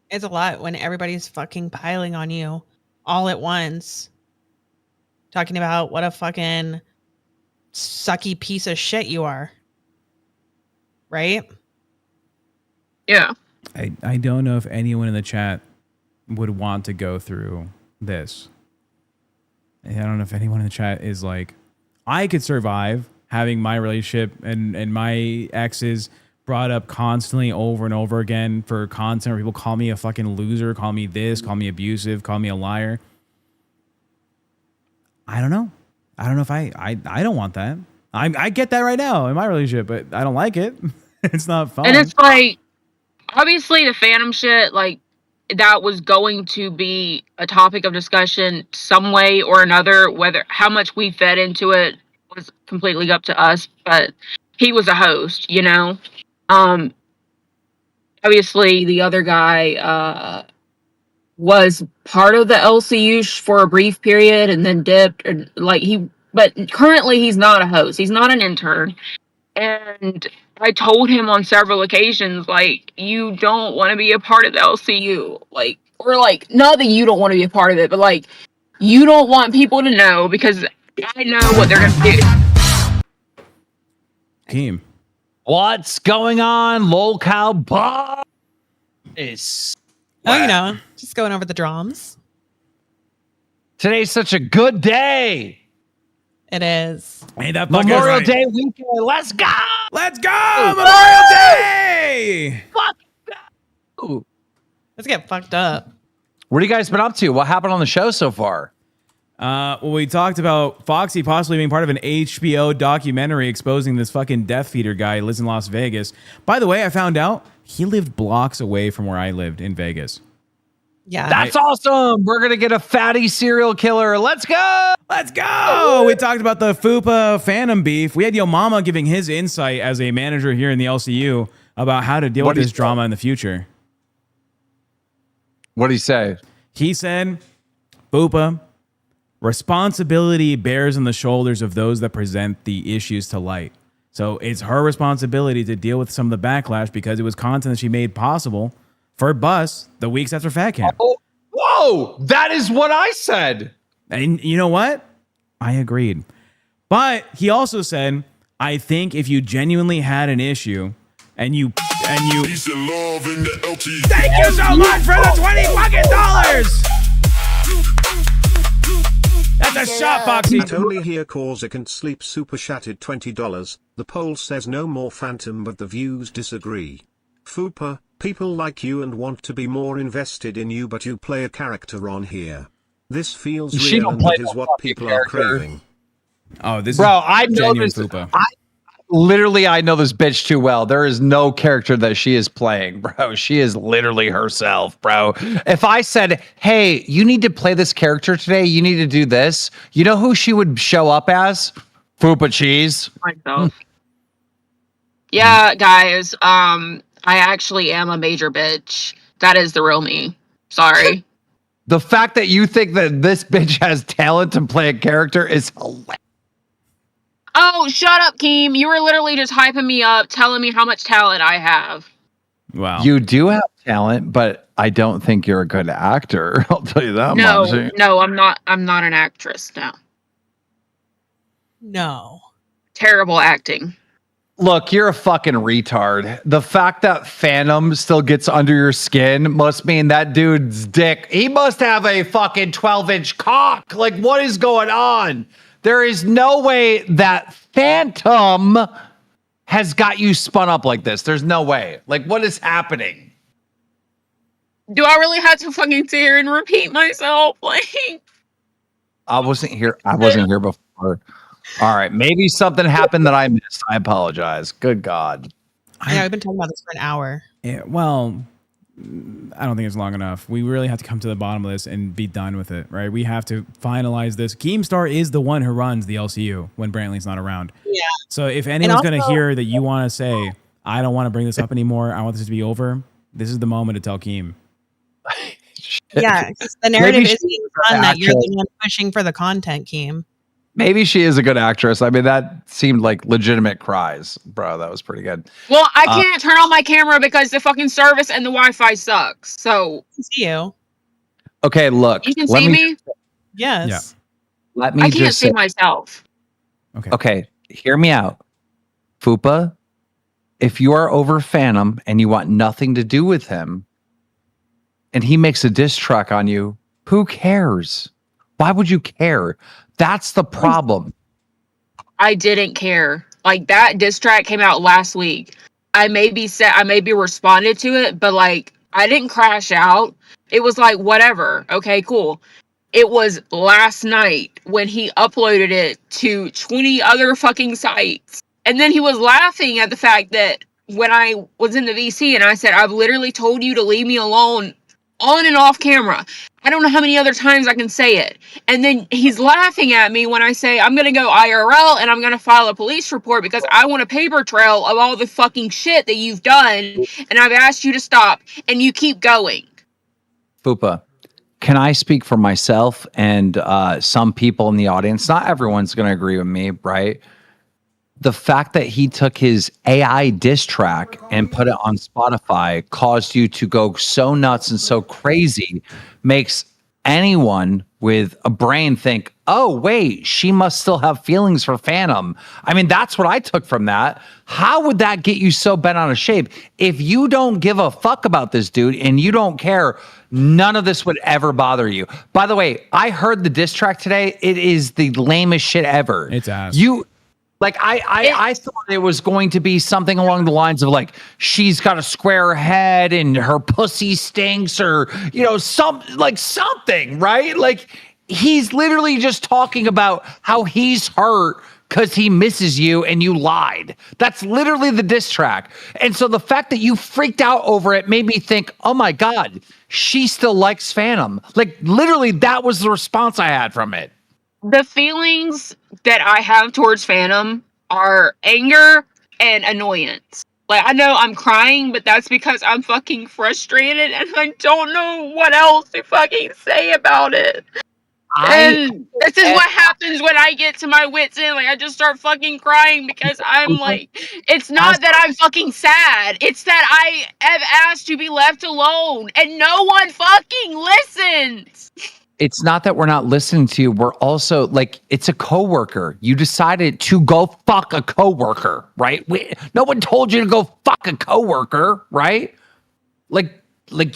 It's a lot when everybody's fucking piling on you all at once. Talking about what a fucking sucky piece of shit you are. Right? Yeah. I don't know if anyone in the chat would want to go through this. I don't know if anyone in the chat is like, I could survive having my relationship and my exes brought up constantly over and over again for content where people call me a fucking loser, call me this, call me abusive, call me a liar. I don't know. I don't know if I don't want that. I get that right now in my relationship, but I don't like it. It's not fun. And it's like, obviously the Phantom shit, like, that was going to be a topic of discussion some way or another. Whether how much we fed into it was completely up to us, but he was a host, you know? Um, obviously, the other guy was part of the LCU for a brief period and then dipped. But currently he's not a host. He's not an intern. And I told him on several occasions, like, you don't want to be a part of the LCU. Like, or like, not that you don't want to be a part of it, but like, you don't want people to know because I know what they're going to do. Keem. What's going on, local boss? Oh, you know, just going over the drums. Today's such a good day. It is. Hey, that Memorial right. Day weekend. Let's go. Let's go. Memorial Day. Fuck. Ooh. Let's get fucked up. What have you guys been up to? What happened on the show so far? Well, we talked about Foxy possibly being part of an HBO documentary exposing this fucking death feeder guy who lives in Las Vegas. By the way, I found out he lived blocks away from where I lived in Vegas. Yeah. That's awesome. We're going to get a fatty serial killer. Let's go. Let's go. We talked about the Fupa Phantom beef. We had Yo Mama giving his insight as a manager here in the LCU about how to deal with this drama in the future. What did he say? He said, Fupa, responsibility bears on the shoulders of those that present the issues to light. So it's her responsibility to deal with some of the backlash because it was content that she made possible for Bus the weeks after Fat Camp. Oh, whoa, that is what I said. And you know what? I agreed. But he also said, I think if you genuinely had an issue and you Peace and love in the LT. Thank you so much for the $20 fucking dollars. That's a shot, Foxy. Tony here calls I can't sleep super chatted $20. The poll says no more Phantom, but the views disagree. Fupa, people like you and want to be more invested in you, but you play a character on here. This feels She real don't and play it is no what fucking people character. are craving. Oh, this Bro, is I know genuine this. Fupa. I know this bitch too well. There is no character that she is playing, bro. She is literally herself, bro. If I said, hey, you need to play this character today, you need to do this, you know who she would show up as? Fupacheese. Myself. Yeah, guys. I actually am a major bitch. That is the real me. Sorry. The fact that you think that this bitch has talent to play a character is hilarious. Oh, shut up, Keem. You were literally just hyping me up, telling me how much talent I have. Wow. You do have talent, but I don't think you're a good actor. I'll tell you that much. No, I'm not an actress. No. Terrible acting. Look, you're a fucking retard. The fact that Phantom still gets under your skin must mean that dude's dick. He must have a fucking 12-inch cock. Like, what is going on? There is no way that Phantom has got you spun up like this. There's no way. Like, what is happening? Do I really have to fucking sit here and repeat myself? Like, I wasn't here before. All right, maybe something happened that I missed. I apologize. Good God. Yeah, we've been talking about this for an hour. Yeah, well, I don't think it's long enough. We really have to come to the bottom of this and be done with it, right? We have to finalize this. KEEMSTAR is the one who runs the LCU when Brantley's not around. Yeah. So if anyone's going to hear that you want to say, I don't want to bring this up anymore, I want this to be over, this is the moment to tell Keem. Yeah, the narrative is being done that you're the one pushing for the content, Keem. Maybe she is a good actress. I mean, that seemed like legitimate cries. Bro, that was pretty good. well, I can't turn on my camera because the fucking service and the Wi-Fi sucks. So I can see you. Okay, look. You can see me? Yes. Yeah. Let me I can't just see say, myself. okay, hear me out. Fupa, if you are over Phantom and you want nothing to do with him, and he makes a diss track on you, who cares? Why would you care? That's the problem. I didn't care. Like, that diss track came out last week. I maybe responded to it, but like, I didn't crash out. It was like, whatever. Okay, cool. It was last night when he uploaded it to 20 other fucking sites. And then he was laughing at the fact that when I was in the VC and I said, I've literally told you to leave me alone on and off camera. I don't know how many other times I can say it. And then he's laughing at me when I say I'm going to go IRL and I'm going to file a police report because I want a paper trail of all the fucking shit that you've done. And I've asked you to stop and you keep going. Fupa, can I speak for myself and some people in the audience? Not everyone's going to agree with me, right? The fact that he took his AI diss track and put it on Spotify caused you to go so nuts and so crazy makes anyone with a brain think, oh, wait, she must still have feelings for Phantom. I mean, that's what I took from that. How would that get you so bent out of shape? If you don't give a fuck about this dude and you don't care, none of this would ever bother you. By the way, I heard the diss track today. It is the lamest shit ever. It's ass. I thought it was going to be something along the lines of like, she's got a square head and her pussy stinks or, something, right? Like he's literally just talking about how he's hurt because he misses you and you lied. That's literally the diss track. And so the fact that you freaked out over it made me think, oh my God, she still likes Phantom. Like literally that was the response I had from it. The feelings that I have towards Phantom are anger and annoyance. Like, I know I'm crying, but that's because I'm fucking frustrated and I don't know what else to fucking say about it. And this is what happens when I get to my wits' end. Like, I just start fucking crying because I'm like, it's not that I'm fucking sad. It's that I have asked to be left alone and no one fucking listens. It's not that we're not listening to you. We're also like, it's a coworker. You decided to go fuck a coworker, right? No one told you to go fuck a coworker, right? Like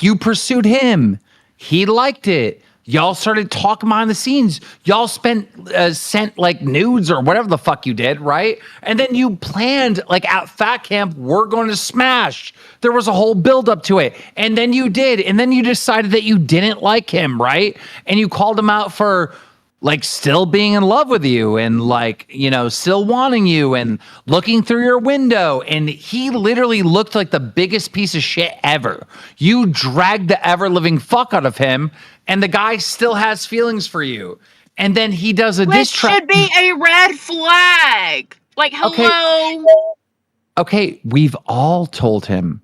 you pursued him. He liked it. Y'all started talking behind the scenes. Y'all sent like nudes or whatever the fuck you did, right? And then you planned like at Fat Camp, we're going to smash. There was a whole build up to it. And then you did. And then you decided that you didn't like him, right? And you called him out for like still being in love with you and like, still wanting you and looking through your window. And he literally looked like the biggest piece of shit ever. You dragged the ever living fuck out of him. And the guy still has feelings for you. And then he does a diss track. Which should be a red flag. Like, hello. Okay, we've all told him,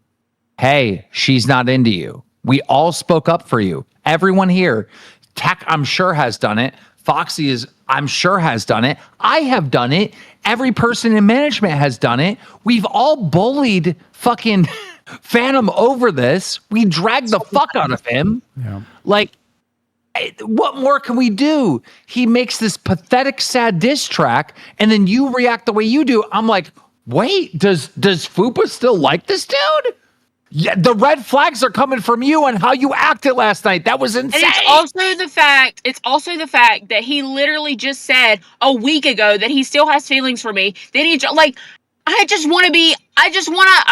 hey, she's not into you. We all spoke up for you. Everyone here, Tech, I'm sure, has done it. Foxy I'm sure, has done it. I have done it. Every person in management has done it. We've all bullied fucking Phantom over this. We dragged the fuck out of him. Yeah. Like, what more can we do? He makes this pathetic, sad diss track, and then you react the way you do. I'm like, wait, does Fupa still like this dude? Yeah, the red flags are coming from you on how you acted last night. That was insane. And it's also the fact that he literally just said a week ago that he still has feelings for me. Then I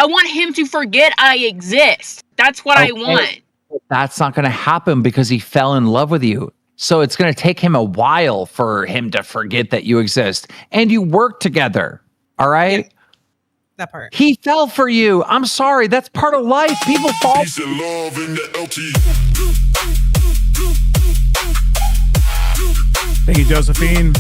want him to forget I exist. That's what I want. That's not going to happen because he fell in love with you. So it's going to take him a while for him to forget that you exist. And you work together. All right? Yeah. That part. He fell for you. I'm sorry. That's part of life. People fall. Peace and love in the LT. Thank you, Josephine.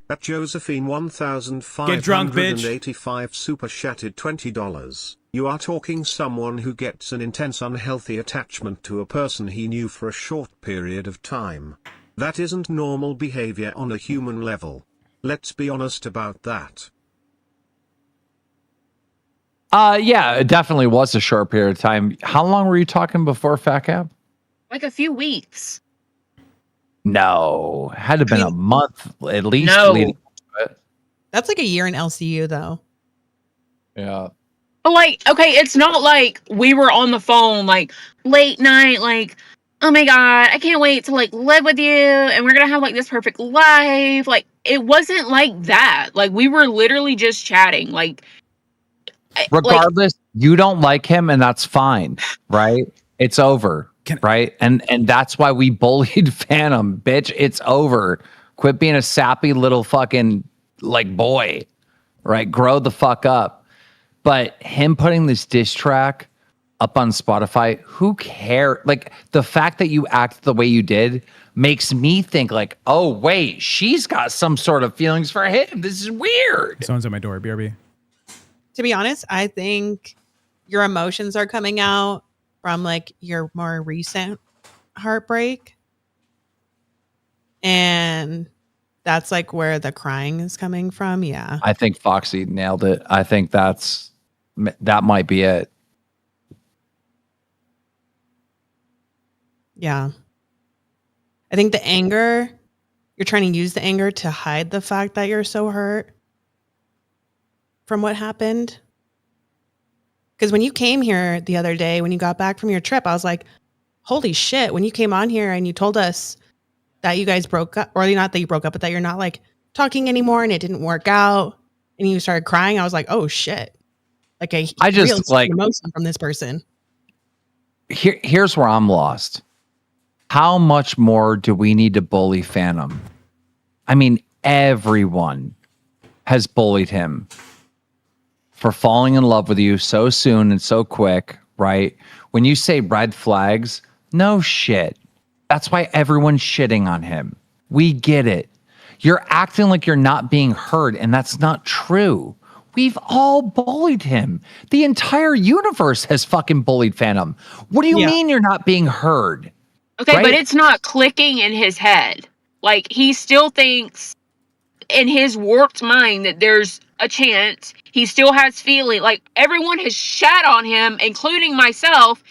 At Josephine Get drunk, bitch. 1585 super chatted $20. You are talking someone who gets an intense unhealthy attachment to a person he knew for a short period of time. That isn't normal behavior on a human level. Let's be honest about that. Yeah, it definitely was a short period of time. How long were you talking before Fat Cap? Like a few weeks. No, had to have been a month at least. No. That's like a year in LCU though. Yeah. But like, okay, it's not like we were on the phone like late night, like, oh my God, I can't wait to like live with you and we're gonna have like this perfect life. Like, it wasn't like that. Like, we were literally just chatting. Like, regardless, you don't like him and that's fine, right? It's over, right? And that's why we bullied Phantom, bitch. It's over. Quit being a sappy little fucking like boy, right? Grow the fuck up. But him putting this diss track up on Spotify, who cares? Like, the fact that you act the way you did makes me think like, oh, wait, she's got some sort of feelings for him. This is weird. Someone's at my door, BRB. To be honest, I think your emotions are coming out from like your more recent heartbreak. And that's like where the crying is coming from. Yeah. I think Foxy nailed it. I think that might be it. Yeah. I think the anger, you're trying to use the anger to hide the fact that you're so hurt from what happened. Because when you came here the other day, when you got back from your trip, I was like, holy shit. When you came on here and you told us that you guys broke up, or not that you broke up, but that you're not like talking anymore and it didn't work out and you started crying, I was like, oh shit. Like I just like emotion from this person. Here's where I'm lost. How much more do we need to bully Phantom? I mean, everyone has bullied him for falling in love with you so soon and so quick, right? When you say red flags, no shit. That's why everyone's shitting on him. We get it. You're acting like you're not being heard, and that's not true. We've all bullied him. The entire universe has fucking bullied Phantom. What do you mean you're not being heard? Okay, right? But it's not clicking in his head. Like, he still thinks in his warped mind that there's a chance. He still has feeling. Like, everyone has shat on him, including myself.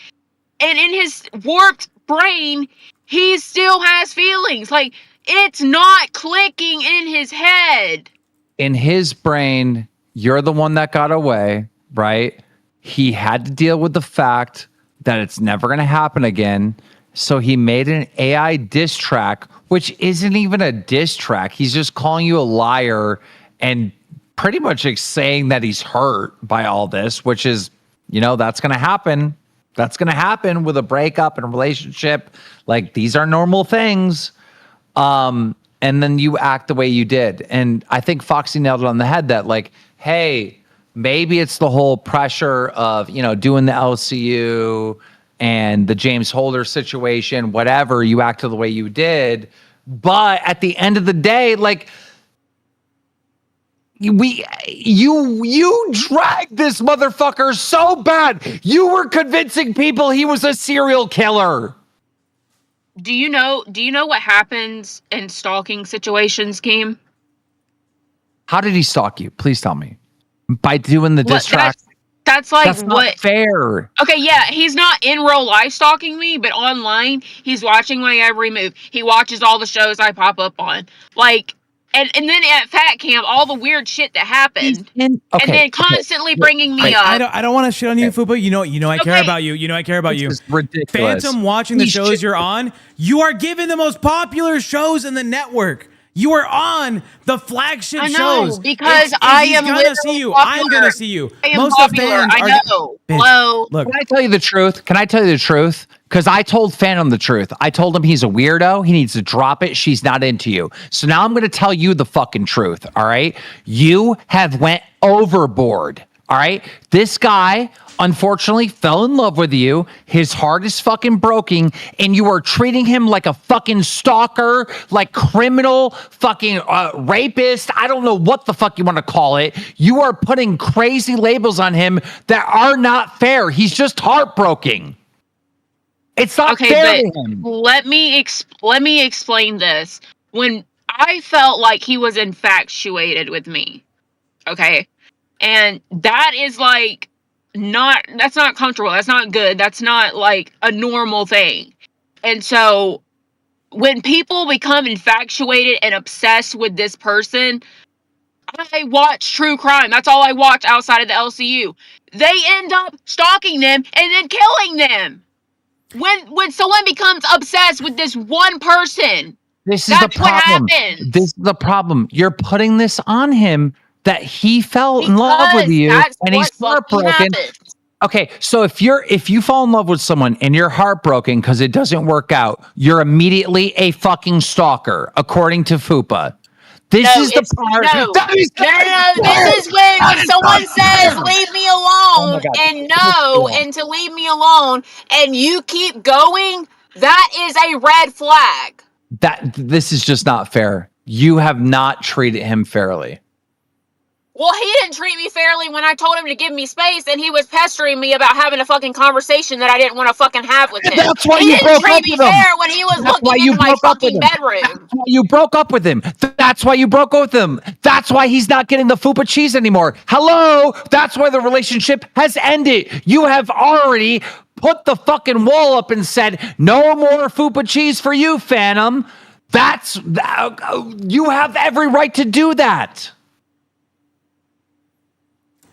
And in his warped brain, he still has feelings. Like, it's not clicking in his head. In his brain, you're the one that got away, right? He had to deal with the fact that it's never going to happen again. So he made an AI diss track, which isn't even a diss track. He's just calling you a liar and pretty much saying that he's hurt by all this, which is, that's going to happen. That's going to happen with a breakup and a relationship. Like, these are normal things. And then you act the way you did. And I think Foxy nailed it on the head that, like, hey, maybe it's the whole pressure of, doing the LCU and the James Holder situation, whatever, you acted the way you did. But at the end of the day, like, you dragged this motherfucker so bad. You were convincing people he was a serial killer. Do you know what happens in stalking situations, Keem? How did he stalk you? Please tell me. By doing the diss track? That's like that's not fair. Okay, yeah, he's not in real life stalking me, but online, he's watching my every move. He watches all the shows I pop up on. Like, and then at Fat Camp, all the weird shit that happened, and then constantly bringing me up. I don't want to shit on you, Fupa. I care about you. I care about you. This is ridiculous. Phantom watching the shows you're on, you are given the most popular shows in the network. You are on the flagship shows. Because I am gonna see you. Popular. I'm gonna see you. I am popular. I know. Hello. Look, can I tell you the truth? Because I told Phantom the truth. I told him he's a weirdo. He needs to drop it. She's not into you. So now I'm going to tell you the fucking truth. All right. You have went overboard. All right. This guy, unfortunately, fell in love with you. His heart is fucking broken, and you are treating him like a fucking stalker, like criminal, fucking rapist. I don't know what the fuck you want to call it. You are putting crazy labels on him that are not fair. He's just heartbroken. It's not fair to him. Let me explain this. When I felt like he was infatuated with me, okay, and that is like that's not comfortable. That's not good. That's not like a normal thing. And so when people become infatuated and obsessed with this person, I watch true crime. That's all I watch outside of the LCU. They end up stalking them and then killing them. When someone becomes obsessed with this one person, that's the problem. What happens. This is the problem. You're putting this on him that he fell in love with you and he's heartbroken. Okay, so if you fall in love with someone and you're heartbroken because it doesn't work out, you're immediately a fucking stalker, according to Fupa. This is the part. No. This is when someone says, leave me alone, and to leave me alone, and you keep going, that is a red flag. This is just not fair. You have not treated him fairly. Well, he didn't treat me fairly when I told him to give me space, and he was pestering me about having a fucking conversation that I didn't want to fucking have with him. That's why he you didn't broke treat up me with him. fair when he was That's why looking you into my broke up with fucking him. bedroom. That's why you broke up with him. That's why you broke up with him. That's why he's not getting the Fupa cheese anymore. Hello? That's why the relationship has ended. You have already put the fucking wall up and said, no more Fupa cheese for you, Phantom. You have every right to do that.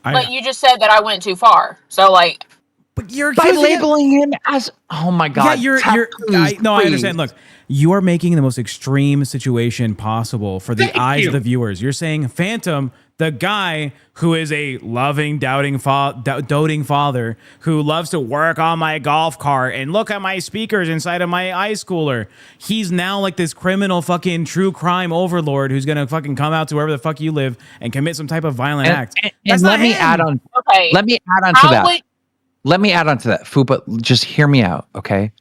But you just said that I went too far. So, like... But you're by labeling him as... Oh, my God. Yeah, I understand. Look, you are making the most extreme situation possible for the eyes of the viewers. You're saying Phantom, the guy who is a loving, doting father who loves to work on my golf cart and look at my speakers inside of my ice cooler. He's now like this criminal fucking true crime overlord who's going to fucking come out to wherever the fuck you live and commit some type of violent act. And let me add on. Okay. Let me add on to that. Let me add on to that, Fupa. Just hear me out, okay?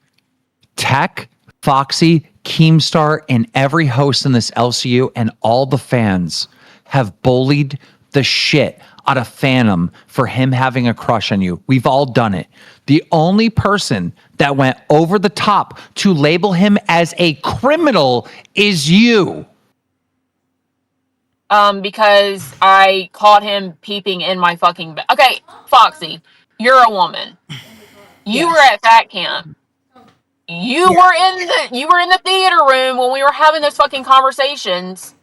Tech, Foxy, Keemstar, and every host in this LCU and all the fans have bullied the shit out of Phantom for him having a crush on you. We've all done it. The only person that went over the top to label him as a criminal is you. Because I caught him peeping in my fucking bed. Okay, Foxy, you're a woman. You were at Fat Camp. You were in the theater room when we were having those fucking conversations.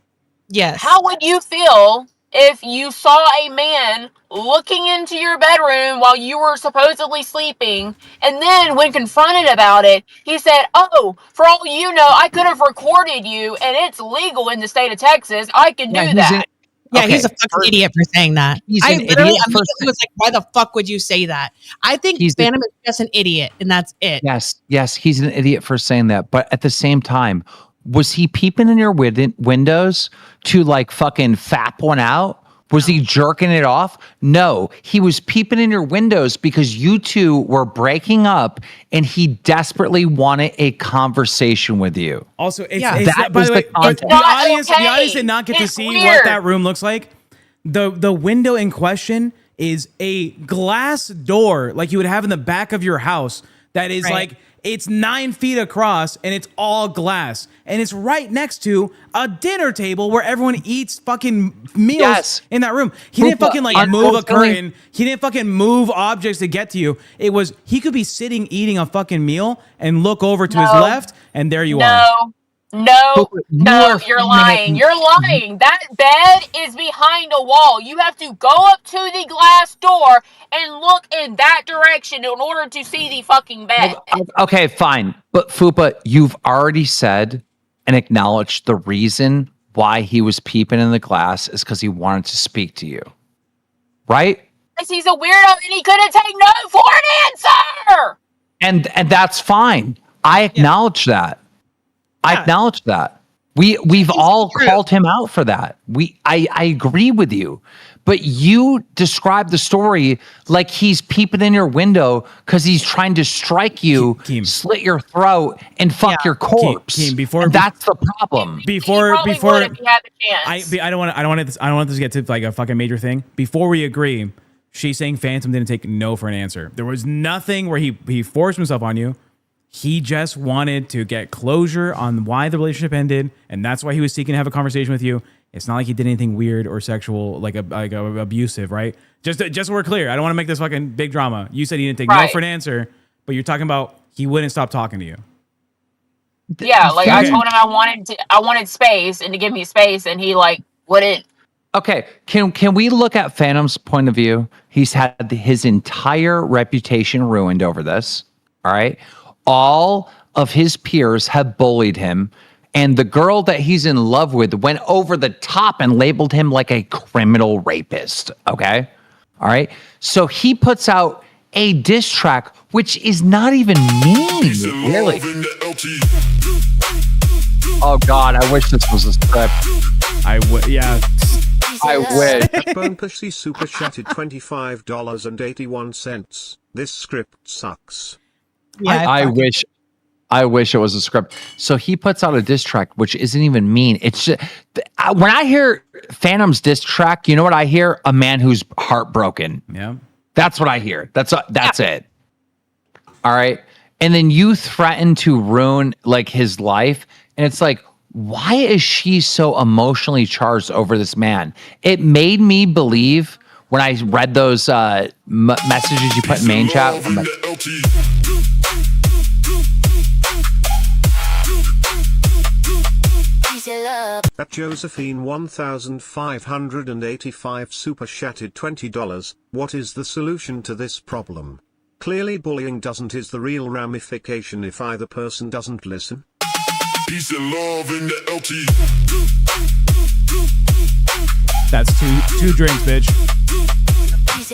Yes. How would you feel if you saw a man looking into your bedroom while you were supposedly sleeping, and then when confronted about it, he said, oh, for all you know, I could have recorded you, and it's legal in the state of Texas. I can do that. He's a fucking idiot for saying that. I literally immediately was like, why the fuck would you say that? I think Phantom is just an idiot, and that's it. Yes, he's an idiot for saying that. But at the same time, was he peeping in your windows to like fucking fap one out? Was he jerking it off? No, he was peeping in your windows because you two were breaking up and he desperately wanted a conversation with you. Also, it's that by was the way, context. the audience did not get to see what that room looks like. The window in question is a glass door like you would have in the back of your house that is like, it's 9 feet across and it's all glass. And it's right next to a dinner table where everyone eats fucking meals in that room. He didn't fucking like move a curtain. He didn't fucking move objects to get to you. It was, he could be sitting eating a fucking meal and look over to his left and there you are. No, you're lying. You're lying. That bed is behind a wall. You have to go up to the glass door and look in that direction in order to see the fucking bed. Okay, fine. But Fupa, you've already said and acknowledged the reason why he was peeping in the glass is because he wanted to speak to you. Right? Because he's a weirdo and he couldn't take no for an answer. And that's fine. I acknowledge that. I acknowledge that. We've all called him out for that. I agree with you. But you describe the story like he's peeping in your window because he's trying to strike you, slit your throat, and fuck your corpse. That's the problem. Before if he had the chance. I don't want this to get to like a fucking major thing. Before we agree, she's saying Phantom didn't take no for an answer. There was nothing where he forced himself on you. He just wanted to get closure on why the relationship ended, and that's why he was seeking to have a conversation with you. It's not like he did anything weird or sexual, like abusive, right? Just so we're clear, I don't want to make this fucking big drama. You said he didn't take no for an answer, but you're talking about he wouldn't stop talking to you. Yeah, like I told him I wanted space and to give me space, and he like wouldn't. Okay, can we look at Phantom's point of view? He's had his entire reputation ruined over this. All right. All of his peers have bullied him, and the girl that he's in love with went over the top and labeled him like a criminal rapist. Okay. All right. So he puts out a diss track, which is not even mean, really. Oh God, I wish this was a script. Yeah. I wish. Bone Pushy super chatted $25.81. This script sucks. Yeah, I wish it was a script. So he puts out a diss track, which isn't even mean. It's just when I hear Phantom's diss track, you know what I hear? A man who's heartbroken. Yeah, that's what I hear. That's it. All right, and then you threaten to ruin like his life, and it's like, why is she so emotionally charged over this man? It made me believe when I read those messages you put in main chat. I'm like, At Josephine 1585 super chatted $20. What is the solution to this problem? Clearly bullying doesn't is the real ramification if either person doesn't listen. Peace and love in the LT. That's two drinks, bitch.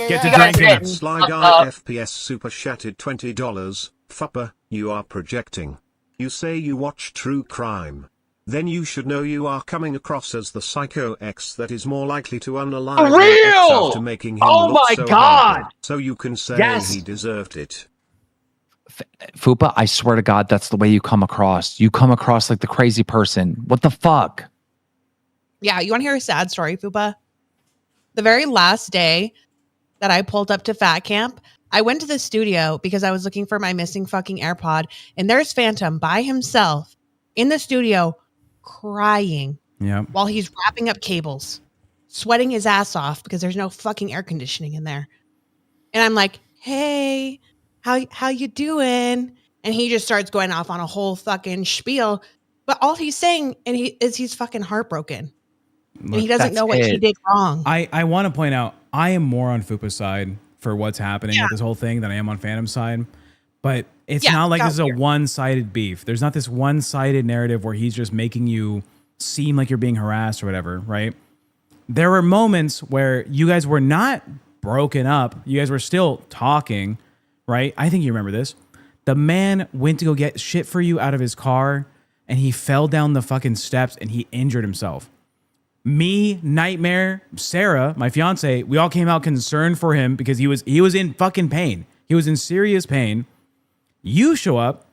Get to drinking. Sly Guy FPS super chatted $20. Fuppa, you are projecting. You say you watch true crime. Then you should know you are coming across as the psycho X that is more likely to unalive your ex after making him look so horrible. So you can say he deserved it. Fupa, I swear to God, that's the way you come across. You come across like the crazy person. What the fuck? Yeah, you want to hear a sad story, Fupa? The very last day that I pulled up to Fat Camp, I went to the studio because I was looking for my missing fucking AirPod, and there's Phantom by himself in the studio crying while he's wrapping up cables, sweating his ass off because there's no fucking air conditioning in there. And I'm like, hey, how you doing? And he just starts going off on a whole fucking spiel. But all he's saying he's fucking heartbroken. And he doesn't know what he did wrong. I want to point out, I am more on Fupa's side for what's happening with this whole thing than I am on Phantom's side. But it's not like this is a one-sided beef. There's not this one-sided narrative where he's just making you seem like you're being harassed or whatever, right? There were moments where you guys were not broken up. You guys were still talking, right? I think you remember this. The man went to go get shit for you out of his car, and he fell down the fucking steps, and he injured himself. Me, Nightmare, Sarah, my fiance, we all came out concerned for him because he was in fucking pain. He was in serious pain. You show up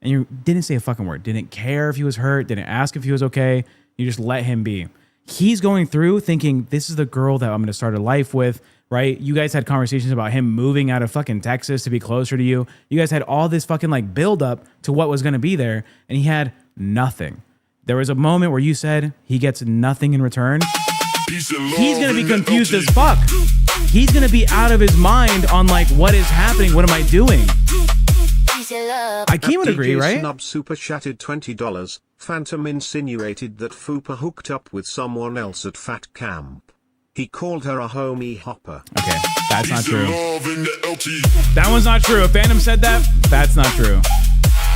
and you didn't say a fucking word, didn't care if he was hurt, didn't ask if he was okay. You just let him be. He's going through thinking, this is the girl that I'm going to start a life with, right? You guys had conversations about him moving out of fucking Texas to be closer to you. You guys had all this fucking like build up to what was going to be there, and he had nothing. There was a moment where you said he gets nothing in return. He's going to be confused as fuck. He's going to be out of his mind on like, what is happening? What am I doing? I can't agree, right? Snub super chatted $20. Phantom insinuated that Fupa hooked up with someone else at Fat Camp. He called her a homie hopper. Okay, that's not true. That one's not true. If Phantom said that, that's not true.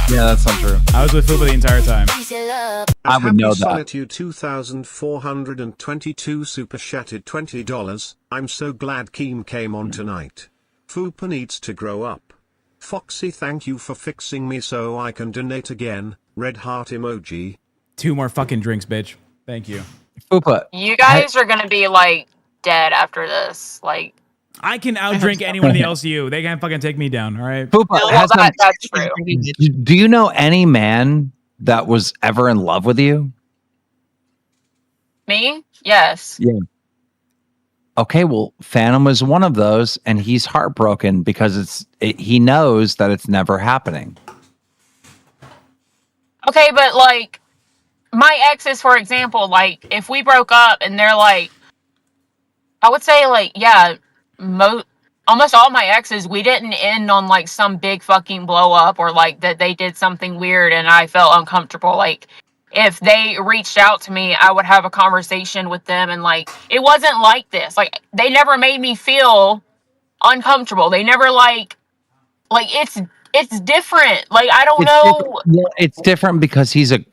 Yeah, that's not true. I was with Fupa the entire time. I would know that. Solitude 2422 super chatted $20. I'm so glad Keem came on tonight. Fupa needs to grow up. Foxy, thank you for fixing me so I can donate again. Red heart emoji. 2 more fucking drinks, bitch. Thank you. Fupa. You guys are gonna be like dead after this. Like, I can outdrink anyone in the LCU. They can't fucking take me down. All right. Fupa, that's true. Do you know any man that was ever in love with you? Me? Yes. Yeah. Okay, well, Phantom is one of those, and he's heartbroken because he knows that it's never happening. Okay, but like my exes, for example, like if we broke up and they're like, I would say like, yeah, almost all my exes, we didn't end on like some big fucking blow up or like that they did something weird and I felt uncomfortable. Like if they reached out to me, I would have a conversation with them, and like it wasn't like this. Like they never made me feel uncomfortable. They never like it's different. Like I don't know. Yeah, it's different because he's in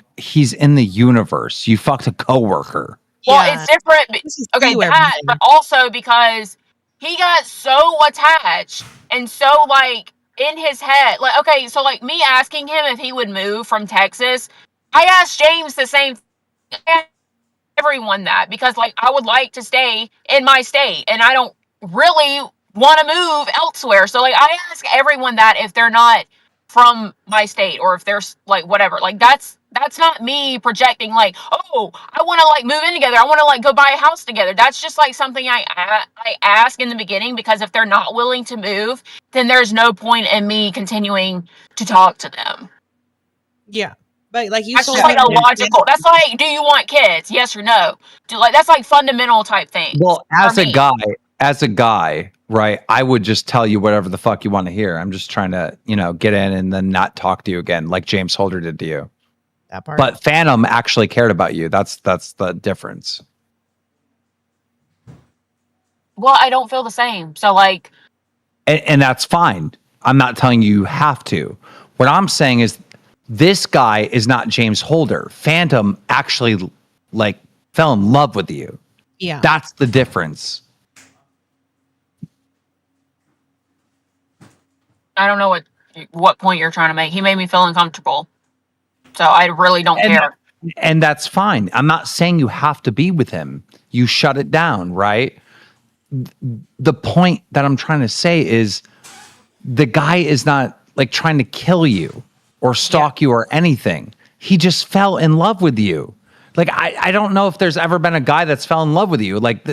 the universe. You fucked a coworker. Well, it's different. Okay, that, but also because he got so attached and so like in his head. Like, okay, so like me asking him if he would move from Texas, I asked James the same thing. everyone that, because like I would like to stay in my state and I don't really want to move elsewhere. So like I ask everyone that if they're not from my state or if there's like whatever. Like that's not me projecting like, oh, I want to like move in together. I want to like go buy a house together. That's just like something I ask in the beginning, because if they're not willing to move, then there's no point in me continuing to talk to them. Yeah. But like you that's told just like him, a logical. That's like, do you want kids? Yes or no? That's like fundamental type thing. Well, as a guy, right? I would just tell you whatever the fuck you want to hear. I'm just trying to, get in and then not talk to you again, like James Holder did to you. That part. But Phantom actually cared about you. That's the difference. Well, I don't feel the same. So like, and that's fine. I'm not telling you have to. What I'm saying is, this guy is not James Holder. Phantom actually like fell in love with you. Yeah. That's the difference. I don't know what point you're trying to make. He made me feel uncomfortable. So I really don't care. And that's fine. I'm not saying you have to be with him. You shut it down, right? The point that I'm trying to say is the guy is not like trying to kill you or stalk you or anything. He just fell in love with you. Like, I don't know if there's ever been a guy that's fell in love with you. Like,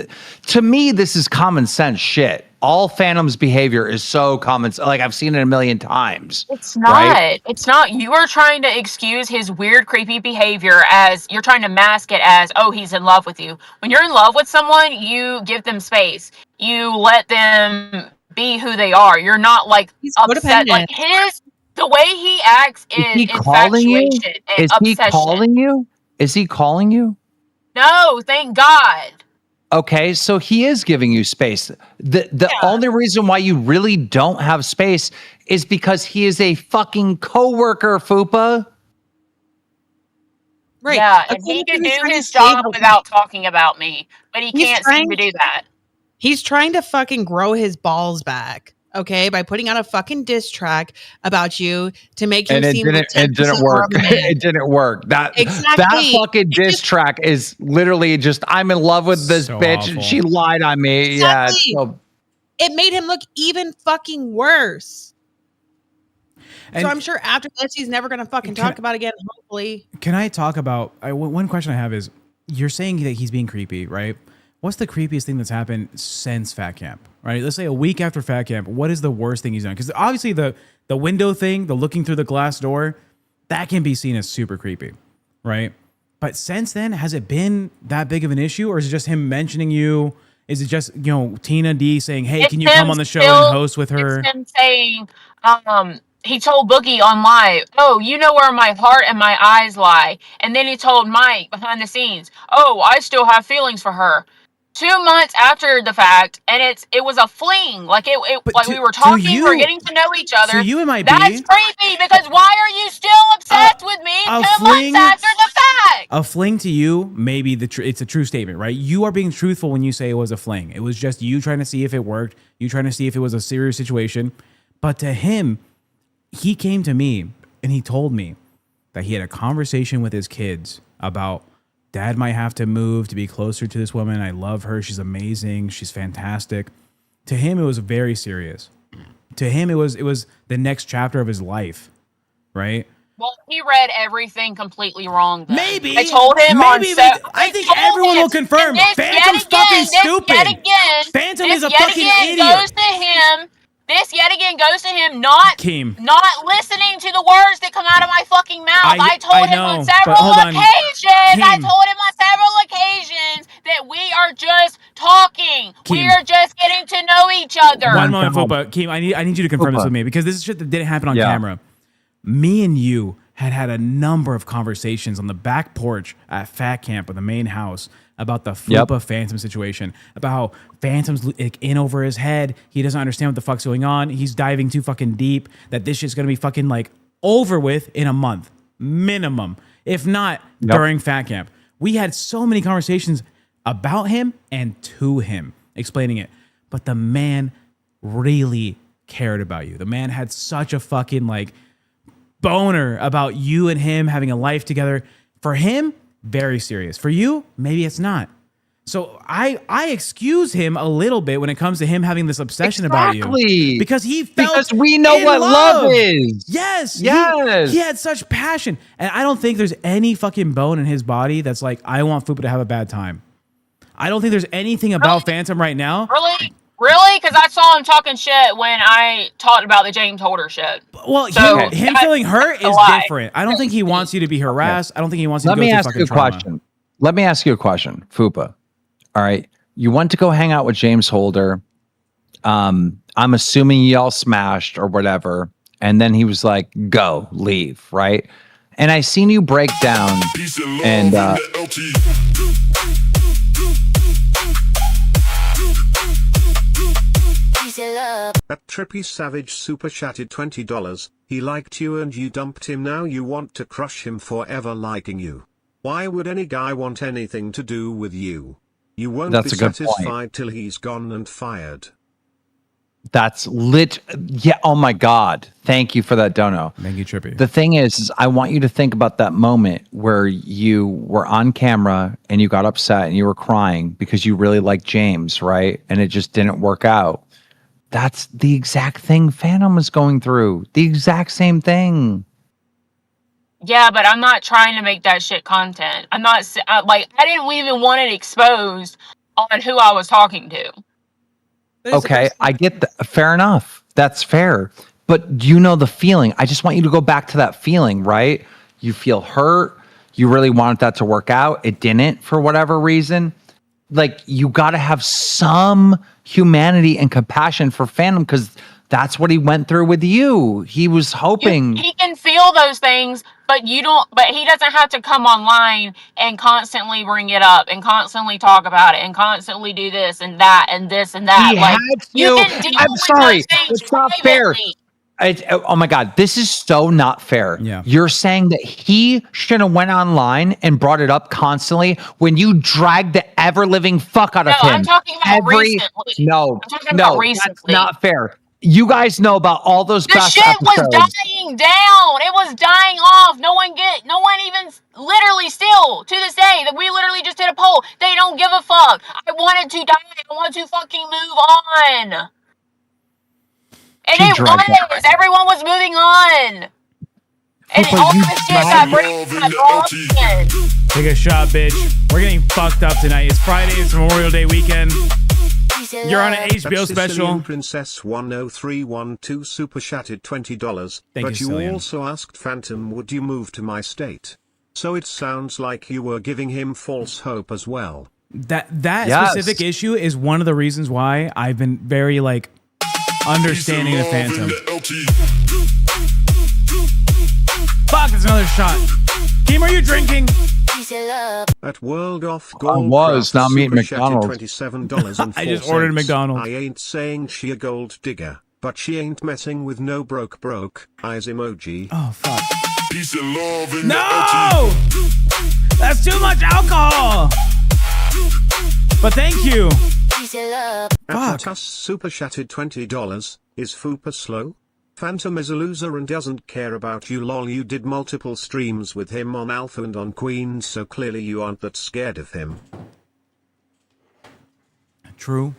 to me, this is common sense shit. All Phantom's behavior is so common. Like, I've seen it a million times. It's not. Right? It's not. You are trying to excuse his weird, creepy behavior as you're trying to mask it as, oh, he's in love with you. When you're in love with someone, you give them space. You let them be who they are. You're not like upset. Like the way he acts is infatuation and obsession. Is he calling you? Is he calling you? No, thank God. Okay, so he is giving you space. The only reason why you really don't have space is because he is a fucking coworker, Fupa. Right. Yeah, and he can do his job without talking about me, but he can't seem to do that. He's trying to fucking grow his balls back. Okay, by putting out a fucking diss track about you to make him seem like it didn't work. It didn't work. That fucking diss track is literally just, I'm in love with this bitch and she lied on me. Exactly. Yeah. It made him look even fucking worse. And so I'm sure after this, he's never going to fucking talk about it again, hopefully. Can I talk about, one question I have is, you're saying that he's being creepy, right? What's the creepiest thing that's happened since Fat Camp, right? Let's say a week after Fat Camp, what is the worst thing he's done? Because obviously the window thing, the looking through the glass door, that can be seen as super creepy, right? But since then, has it been that big of an issue, or is it just him mentioning you? Is it just, Tina D saying, hey, can you come on the show and host with her? It's him saying, he told Boogie on live, oh, you know where my heart and my eyes lie. And then he told Mike behind the scenes, oh, I still have feelings for her. 2 months after the fact, and it was a fling. Like we were talking, we were getting to know each other. To you, it might That's creepy, because why are you still obsessed with me 2 months after the fact? A fling to you, maybe it's a true statement, right? You are being truthful when you say it was a fling. It was just you trying to see if it worked. You trying to see if it was a serious situation. But to him, he came to me and he told me that he had a conversation with his kids about, Dad might have to move to be closer to this woman. I love her. She's amazing. She's fantastic. To him, it was very serious. To him, it was the next chapter of his life, right? Well, he read everything completely wrong. Then. Maybe I told him. I think everyone will confirm. Phantom's fucking stupid. Phantom is a fucking idiot. This yet again goes to him not listening to the words that come out of my fucking mouth. I told him on several occasions that we are just talking. We are just getting to know each other. One moment, Fupa. Keem, I need you to confirm this with me, because this is shit that didn't happen on camera. Me and you had a number of conversations on the back porch at Fat Camp in the main house about the Fupa Phantom situation, about how Phantom's in over his head. He doesn't understand what the fuck's going on. He's diving too fucking deep, that this shit's gonna be fucking like over with in a month, minimum, if not during Fat Camp. We had so many conversations about him and to him, explaining it. But the man really cared about you. The man had such a fucking boner about you and him having a life together. For him, very serious. For you, maybe it's not. So I excuse him a little bit when it comes to him having this obsession about you. Because he felt because we know what love is. Yes. Yes. He had such passion. And I don't think there's any fucking bone in his body that's like, I want Fupa to have a bad time. I don't think there's anything about Phantom right now. Really? Because I saw him talking shit when I talked about the James Holder shit. Well, so him feeling hurt is different. I don't think he wants you to be harassed. I don't think he wants you to go through fucking trauma. Let me ask you a question, Fupa. All right. You went to go hang out with James Holder. I'm assuming y'all smashed or whatever. And then he was like, go, leave, right? And I seen you break down and That Trippy Savage super chatted $20. He liked you and you dumped him. Now you want to crush him forever liking you. Why would any guy want anything to do with you? You won't be satisfied till he's gone and fired. That's lit. Yeah. Oh my God. Thank you for that dono. Thank you, Trippy. The thing is I want you to think about that moment where you were on camera and you got upset and you were crying because you really liked James, right? And it just didn't work out. That's the exact thing Phantom was going through. The exact same thing. Yeah, but I'm not trying to make that shit content. I'm not like I didn't even want it exposed on who I was talking to. Okay, I get that. Fair enough. That's fair. But you know the feeling. I just want you to go back to that feeling, right? You feel hurt. You really wanted that to work out. It didn't for whatever reason. Like, you got to have some humanity and compassion for Phantom because that's what he went through with you. He was hoping. He can feel those things, but you don't. But he doesn't have to come online and constantly bring it up and constantly talk about it and constantly do this and that and this and that. He like had to. you can deal I'm with sorry. those things It's not fair. privately. Oh my God, this is so not fair. Yeah. You're saying that he should have went online and brought it up constantly when you dragged the ever living fuck out of him. I'm talking about recently. No, I'm talking about recently. That's not fair. You guys know about all those The best shit was episodes. dying down. It was dying off. No one even literally still to this day that we literally just did a poll. They don't give a fuck. I wanted to die. I wanted to fucking move on. And it was. Everyone was moving on. And all this shit got broken. Take a shot, bitch. We're getting fucked up tonight. It's Friday. It's Memorial Day weekend. You're on an HBO special. Princess 10312 super chatted $20. Thank but you, you Cillian. also asked Phantom, would you move to my state? So it sounds like you were giving him false hope as well. That specific issue is one of the reasons why I've been very understanding the Phantom. Fuck, it's another shot. Keem, are you drinking? At World Off I Gold was, now I'm eating super chatted McDonald's. $27 I just ordered McDonald's. I ain't saying she a gold digger, but she ain't messing with no broke eyes emoji. Oh fuck. Peace and love in No! That's too much alcohol! But thank you. Fuck. Us super chatted $20. Is Fupa slow? Phantom is a loser and doesn't care about you lol. You did multiple streams with him on Alpha and on Queens, so clearly you aren't that scared of him. True.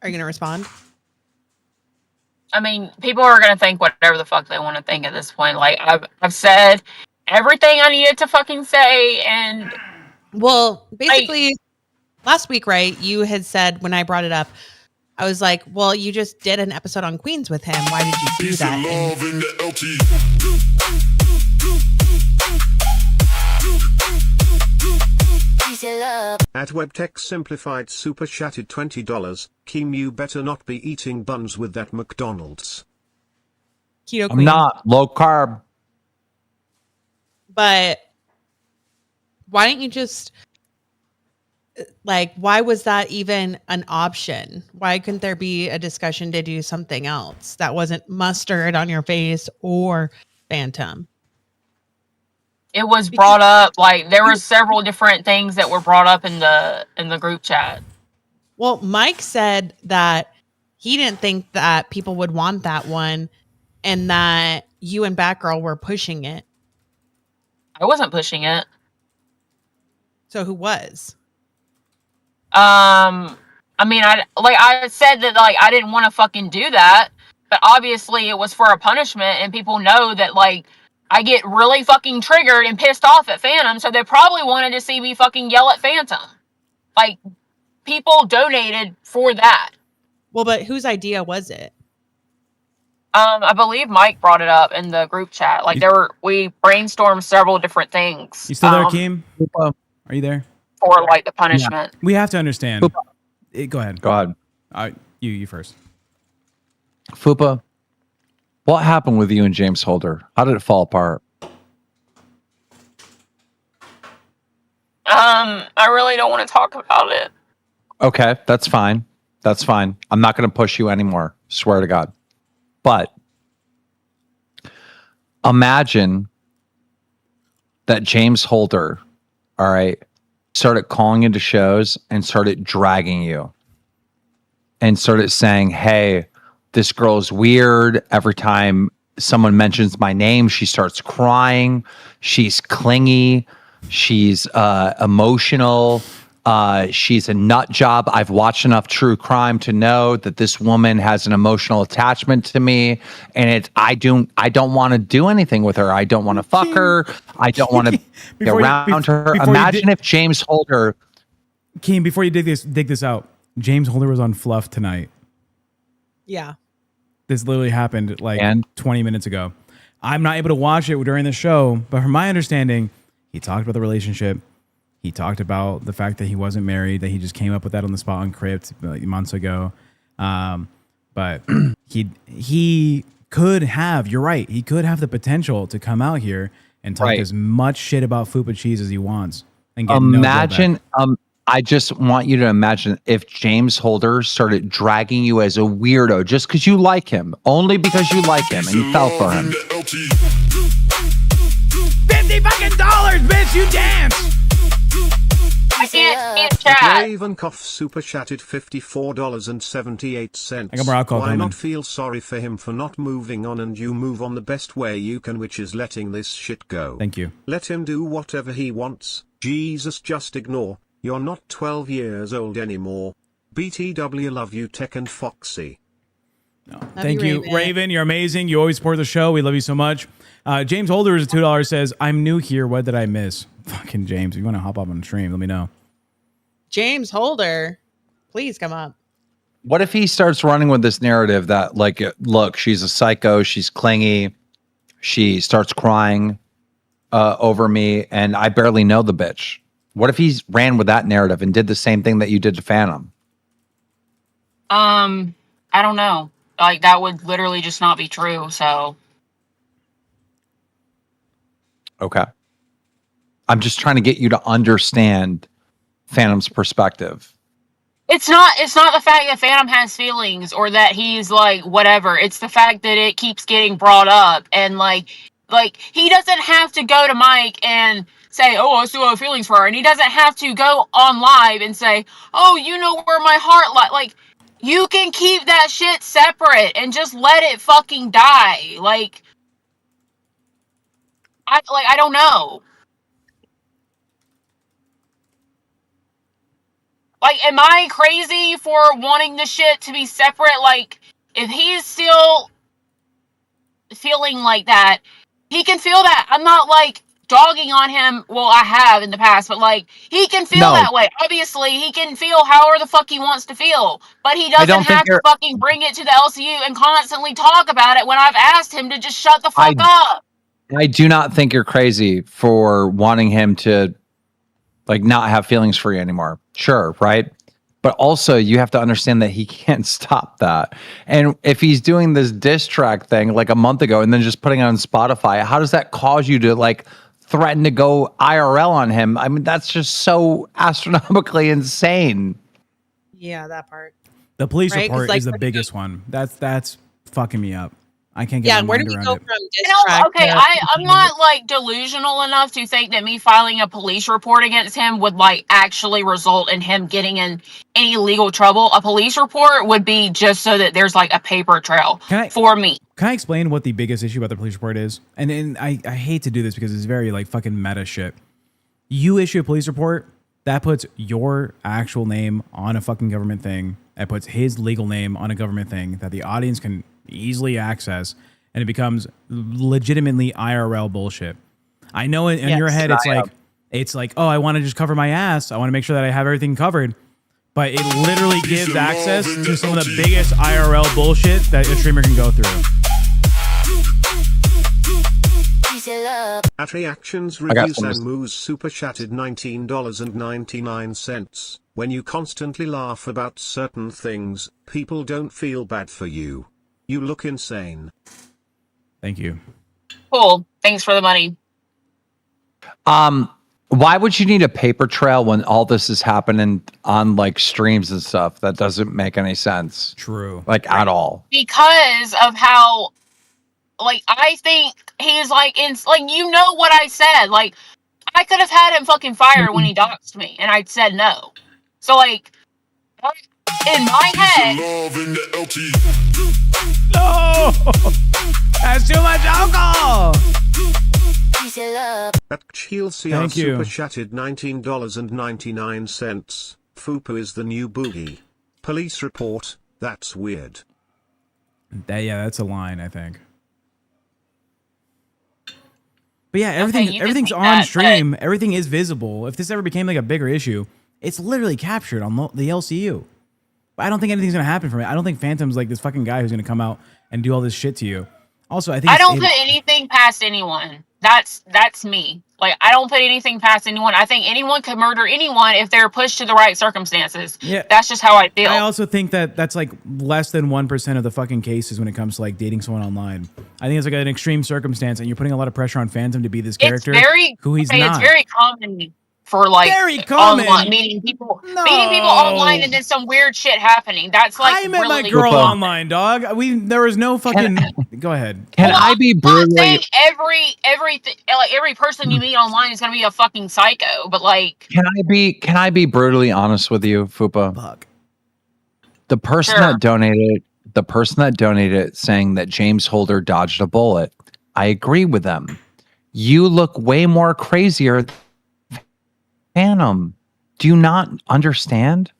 Are you going to respond? I mean, people are gonna think whatever the fuck they want to think at this point. Like I've said everything I needed to fucking say, and well, basically, last week, right? You had said when I brought it up, I was like, "Well, you just did an episode on Queens with him. Why did you do that?" love in the LT. At WebTech Simplified super chatted $20. Keem, you better not be eating buns with that McDonald's. Keto I'm Queen. not low carb. But why didn't you just why was that even an option? Why couldn't there be a discussion to do something else that wasn't mustard on your face or Phantom? it was brought up. Like there were several different things that were brought up in the group chat. Well, Mike said that he didn't think that people would want that one. and that you and Batgirl were pushing it. I wasn't pushing it. So who was? I mean, I said that like I didn't want to fucking do that, but obviously it was for a punishment, and people know that like I get really fucking triggered and pissed off at Phantom, so they probably wanted to see me fucking yell at Phantom. Like, people donated for that. Well, but whose idea was it? I believe Mike brought it up in the group chat. Like we brainstormed several different things. You still there, Keem? Are you there? For like the punishment. We have to understand. Go ahead. Go ahead. You first. Fupa, what happened with you and James Holder? How did it fall apart? I really don't want to talk about it. Okay, that's fine. That's fine. I'm not going to push you anymore. Swear to God. But imagine that James Holder, all right, started calling into shows and started dragging you and started saying, hey, this girl's weird. Every time someone mentions my name, she starts crying. She's clingy. She's emotional. She's a nut job. I've watched enough true crime to know that this woman has an emotional attachment to me, and I don't want to do anything with her. I don't want to fuck her. I don't want to be around her. Imagine if James Holder. Keem, before you dig this out, James Holder was on Fluff tonight. Yeah. This literally happened like 20 minutes ago. I'm not able to watch it during the show, but from my understanding, he talked about the relationship. He talked about the fact that he wasn't married, that he just came up with that on the spot on Crypt like months ago. But he could have, you're right, he could have the potential to come out here and talk as much shit about Fupacheese as he wants. And get imagine, I just want you to imagine if James Holder started dragging you as a weirdo just because you like him, only because you like him and you fell for him. $50 fucking, bitch, you dance! I can't chat. Ravenkoff super chatted $54.78. I got more alcohol Why coming. not feel sorry for him for not moving on, and you move on the best way you can, which is letting this shit go. Thank you. Let him do whatever he wants. Jesus, just ignore. You're not 12 years old anymore. BTW, love you, Tech and Foxy. Thank you, Raven. You're amazing. You always support the show. We love you so much. James Holder is $2 says, I'm new here. What did I miss? Fucking James. If you want to hop up on the stream, let me know. James Holder, please come up. What if he starts running with this narrative that, like, look, she's a psycho, she's clingy, she starts crying over me, and I barely know the bitch? What if he ran with that narrative and did the same thing that you did to Phantom? I don't know. Like, that would literally just not be true, so. Okay. I'm just trying to get you to understand Phantom's perspective. It's not the fact that Phantom has feelings or that he's like whatever. It's the fact that it keeps getting brought up, and like he doesn't have to go to Mike and say, "Oh, I still have feelings for her," and he doesn't have to go on live and say, "Oh, you know where my heart lies." Like, you can keep that shit separate and just let it fucking die. Like I don't know. Like, am I crazy for wanting the shit to be separate? Like, if he's still feeling like that, he can feel that. I'm not, like, dogging on him. Well, I have in the past, but, like, he can feel that way. Obviously, he can feel however the fuck he wants to feel. But he doesn't have to fucking bring it to the LCU and constantly talk about it when I've asked him to just shut the fuck up. I do not think you're crazy for wanting him to, like, not have feelings for you anymore. Sure, right? But also, you have to understand that he can't stop that. And if he's doing this diss track thing like a month ago and then just putting it on Spotify, how does that cause you to, like, threaten to go IRL on him? I mean, that's just so astronomically insane. Yeah, that part. The police Right? report 'Cause, like, is the biggest one. That's fucking me up. I can't get my where do mind we around go it. from diss You know, track okay, to- I'm not like delusional enough to think that me filing a police report against him would like actually result in him getting in any legal trouble. A police report would be just so that there's like a paper trail for me. Can I explain what the biggest issue about the police report is? And I hate to do this because it's very like fucking meta shit. You issue a police report, that puts your actual name on a fucking government thing. That puts his legal name on a government thing that the audience can easily access, and it becomes legitimately IRL bullshit. I know in your head it's like, oh, I want to just cover my ass. I want to make sure that I have everything covered. But it literally gives access to some of the biggest IRL bullshit that a streamer can go through. At Reactions Reviews and Moose super chatted $19.99. When you constantly laugh about certain things, people don't feel bad for you. You look insane. Thank you. Cool. Thanks for the money. Why would you need a paper trail when all this is happening on like streams and stuff? That doesn't make any sense. True. Like at all. Because of how, like, I think he's like, you know what I said. Like, I could have had him fucking fired when he doxed me, and I'd said no. So, like, in my head. No! That's too much alcohol! At Chilcia super chatted $19.99. Fupa is the new boogie. Police report, that's weird. That's a line, I think. But yeah, everything's on stream. Everything is visible. If this ever became like a bigger issue, it's literally captured on the LCU. But I don't think anything's gonna happen from it. I don't think Phantom's like this fucking guy who's gonna come out and do all this shit to you. Also, I think I don't put anything past anyone. That's me. Like, I don't put anything past anyone. I think anyone could murder anyone if they're pushed to the right circumstances. Yeah, that's just how I feel. I also think that that's like less than 1% of the fucking cases when it comes to like dating someone online. I think it's like an extreme circumstance, and you're putting a lot of pressure on Phantom to be this character who he's not. It's very common for like online, meeting people online, and then some weird shit happening. That's like I met my girl online, dog. There was no fucking. Go ahead. Can I be brutally? Every person you meet online is gonna be a fucking psycho, but like. Can I be brutally honest with you, Fupa? Fuck. The person that donated saying that James Holder dodged a bullet, I agree with them. You look way more crazier than Phantom. Do you not understand?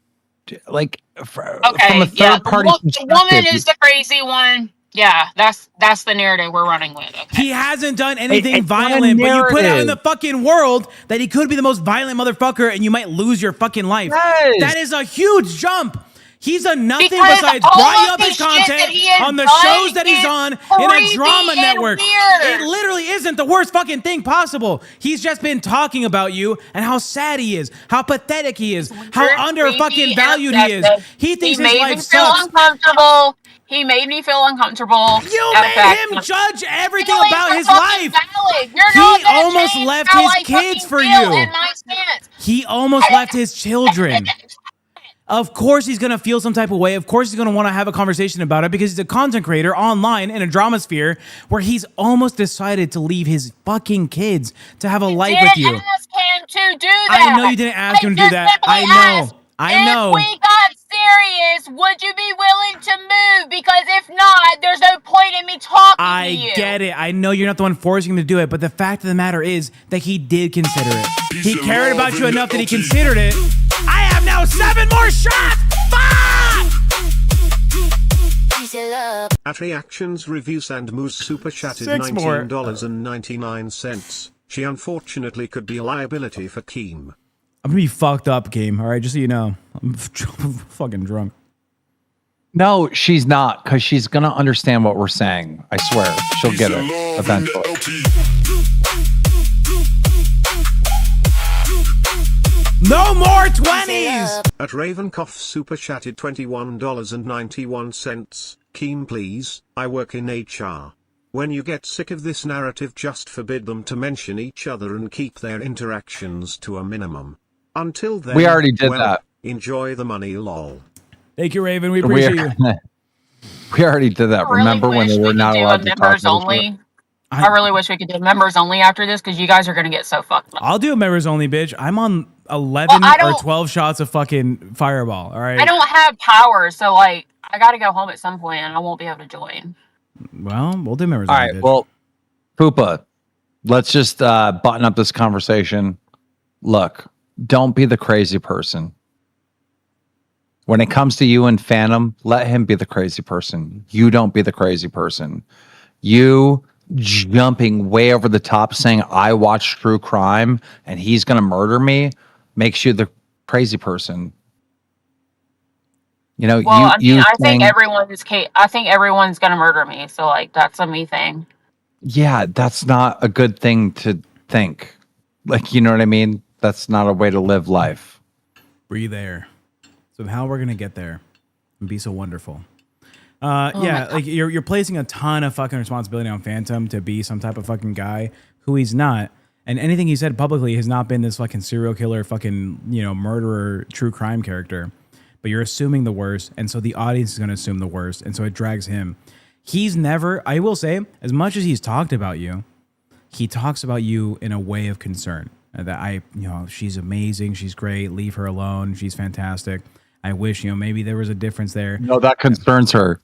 Like, from a third party the woman is the crazy one. Yeah, that's the narrative we're running with. Okay. He hasn't done anything violent, but you put out in the fucking world that he could be the most violent motherfucker, and you might lose your fucking life. Yes. That is a huge jump. He's done nothing besides brought you up his content on the shows that he's on in a drama network. It literally isn't the worst fucking thing possible. He's just been talking about you and how sad he is, how pathetic he is, how under fucking valued he is. He thinks his life sucks. Uncomfortable. He made me feel uncomfortable. You made him judge everything about his life. He almost left his kids for you. He almost left his children. Of course he's going to feel some type of way. Of course he's going to want to have a conversation about it because he's a content creator online in a drama sphere where he's almost decided to leave his fucking kids to have a life with you. I didn't ask him to do that. I know you didn't ask him to do that. I know. If we got serious, would you be willing to move? Because if not, there's no point in me talking to you. I get it. I know you're not the one forcing him to do it, but the fact of the matter is that he did consider it. He cared about you enough that he considered it. I have now 7 more shots! Fuck! At Reactions Reviews and Moose super chatted 6 more. $19.99. She unfortunately could be a liability for Keem. I'm gonna be fucked up, Game. All right, just so you know, I'm fucking drunk. No, she's not, because she's gonna understand what we're saying. I swear, she'll get it eventually. No more 20s! At Ravenkoff super chatted $21.91. Keem, please. I work in HR. When you get sick of this narrative, just forbid them to mention each other and keep their interactions to a minimum. Until then, we already did that. Enjoy the money, lol. Thank you, Raven. We appreciate you. We already did that. I really Remember when wish they we were could not do a allowed to talk members to each other? only. I really wish we could do members only after this because you guys are gonna get so fucked up. I'll do a members only, bitch. I'm on 11 Well, I or don't- 12 shots of fucking Fireball. All right. I don't have power, so like I gotta go home at some point and I won't be able to join. Well, we'll do members All only, right. bitch. Well, Fupa, let's just button up this conversation. Look, don't be the crazy person. When it comes to you and Phantom, let him be the crazy person. You don't be the crazy person. You jumping way over the top saying, I watch true crime and he's going to murder me makes you the crazy person. You know, Well, I mean, I saying, think everyone's gonna murder me, so like that's a me thing. yeah, that's not a good thing to think. Like, you know what I mean? That's not a way to live life. Breathe air. So how we're gonna get there and be so wonderful. Yeah, like you're placing a ton of fucking responsibility on Phantom to be some type of fucking guy who he's not. And anything he said publicly has not been this fucking serial killer, fucking, you know, murderer, true crime character. But you're assuming the worst, and so the audience is gonna assume the worst, and so it drags him. He's never, I will say, as much as he's talked about you, he talks about you in a way of concern. That she's amazing, she's great, leave her alone, she's fantastic. I wish, maybe there was a difference there. No, that concerns her.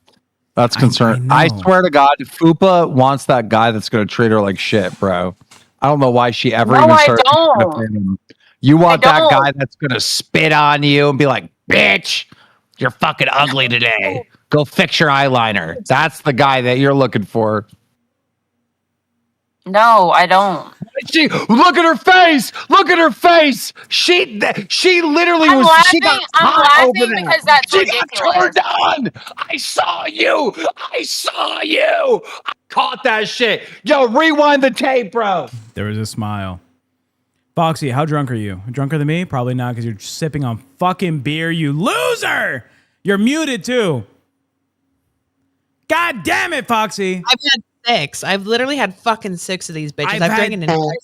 That's concern. I know. swear to God, Fupa wants that guy that's going to treat her like shit, bro. I don't know why she ever No, even I started. don't. You want that don't. guy that's going to spit on you and be like, bitch, you're fucking ugly today. Go fix your eyeliner. That's the guy that you're looking for. No, I don't. She look at her face. Look at her face. She literally I'm was. laughing, She got I'm hot over laughing there. because that's she ridiculous. got turned on. I saw you. I saw you. I caught that shit. Yo, rewind the tape, bro. There was a smile. Foxy, how drunk are you? Drunker than me? Probably not, because you're sipping on fucking beer, you loser! You're muted too. God damn it, Foxy. I've had 6. I've literally had fucking 6 of these bitches.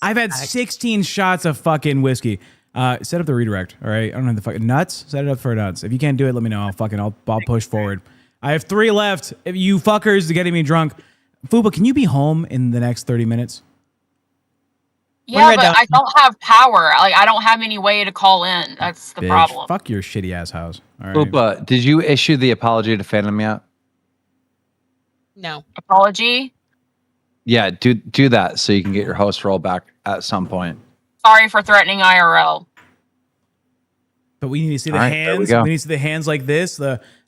I've had 16 shots of fucking whiskey. Set up the redirect, all right? I don't know the fucking nuts. Set it up for nuts. If you can't do it, let me know. I'll push forward. I have 3 left. If you fuckers are getting me drunk. Fuba, can you be home in the next 30 minutes? Yeah, but I don't have power. Like I don't have any way to call in. That's the Bitch, problem. fuck your shitty ass house. All right. Fupa, did you issue the apology to Phantom yet? No. Apology? Yeah, do that so you can get your host roll back at some point. Sorry for threatening IRL. But we need to see the All right, there we hands. go. We need to see the hands like this.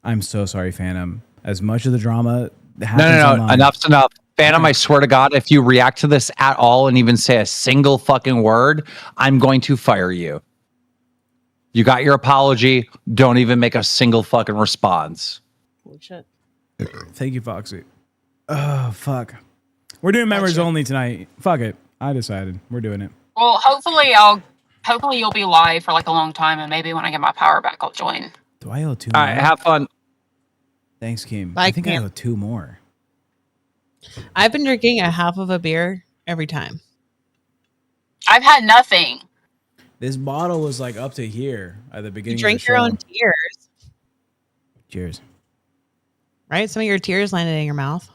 I'm so sorry, Phantom. As much of the drama happens No. online. Enough's enough. Phantom, I swear to God, if you react to this at all and even say a single fucking word, I'm going to fire you. You got your apology. Don't even make a single fucking response. Holy shit. Thank you, Foxy. Oh, fuck. We're doing members only tonight. Fuck it. I decided. We're doing it. Well, hopefully you'll be live for like a long time, and maybe when I get my power back, I'll join. Do I owe 2 All more? right, have fun. Thanks, Keem. Bye, I think I Keem. owe 2 more. I've been drinking a half of a beer every time. I've had nothing. This bottle was like up to here at the beginning. You drink of the your show. own tears, Cheers. right? Some of your tears landed in your mouth.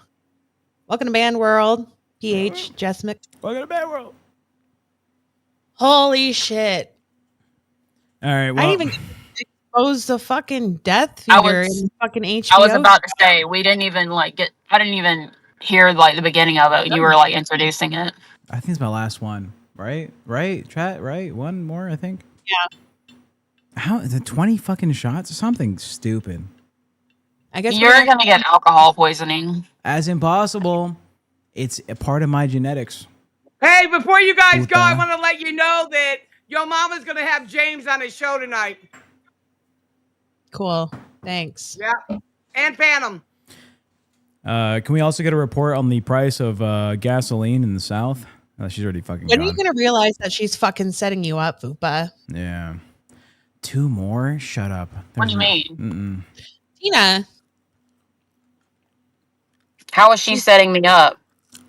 Welcome to Band World. PH, Jessmic. Welcome to Bad World. Holy shit. All right. I Well, didn't even expose the fucking Death I Feeder was- in fucking HBO. I was about to say we didn't even I didn't even hear like the beginning of it. You were like introducing it. I think it's my last one. Right? Chat, right? One more, I think. Yeah. How is it 20 fucking shots? Something stupid. I guess You're gonna get alcohol poisoning. As impossible. It's a part of my genetics. Hey, before you guys go, I Puta. want to let you know that your mama's going to have James on his show tonight. Cool. Thanks. Yeah. And Phantom. Can we also get a report on the price of gasoline in the South? She's already fucking When are gone. you going to realize that she's fucking setting you up, Fupa? Yeah. 2 more? Shut up. What do you There's mean? Tina, How is she setting me up?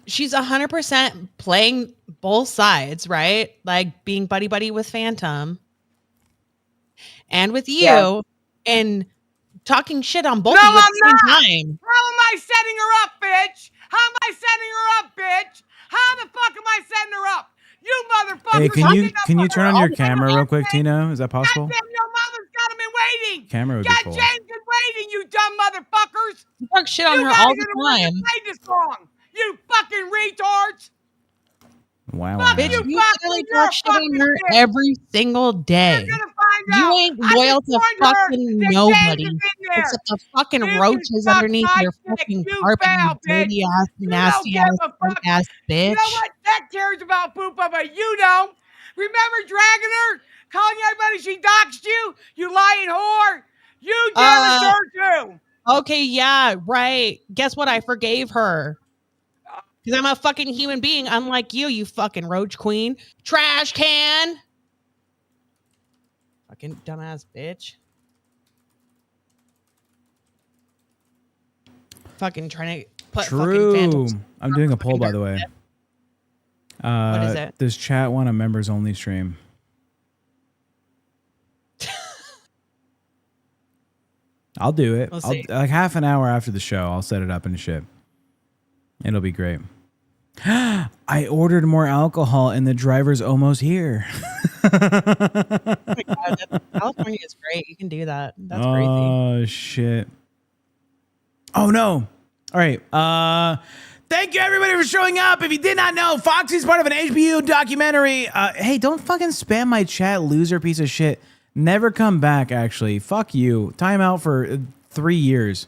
she's 100% playing both sides, right? Like being buddy-buddy with Phantom and with you Yeah. and talking shit on both No, of you at I'm the same not. time. No, bitch? How am I setting her up, bitch? How the fuck am I setting her up? You motherfuckers. Hey, can you turn on your camera real quick, Tino? Is that possible? Goddamn, your mother's got him in waiting. Camera would be Got cool. James in waiting, you dumb motherfuckers. You talk shit on You her guys all are the ones that time. played this wrong. You fucking retards. Wow. Bitch, you literally talk shit on her every single day. You ain't loyal to fucking nobody except the fucking roaches underneath your fucking carpet, you dirty ass, nasty ass, punk ass bitch. You know what? That cares about Poopa, but you don't. Remember dragging her? Calling everybody she doxed you? You lying whore. You damaged her too. Okay, yeah, right. Guess what? I forgave her. Because I'm a fucking human being, unlike you, you fucking roach queen. Trash can. Fucking dumbass bitch. Fucking trying to put fucking phantoms. I'm doing a poll, by the way. What is it? Does chat want a members only stream? I'll do it. We'll see. Like half an hour after the show, I'll set it up and shit. It'll be great. I ordered more alcohol and the driver's almost here. Oh my God, California is great. You can do that. That's crazy. Oh shit. Oh no. All right. Thank you everybody for showing up. If you did not know, Foxy's part of an HBO documentary. Hey, don't fucking spam my chat, loser piece of shit. Never come back, actually. Fuck you. Time out for 3 years.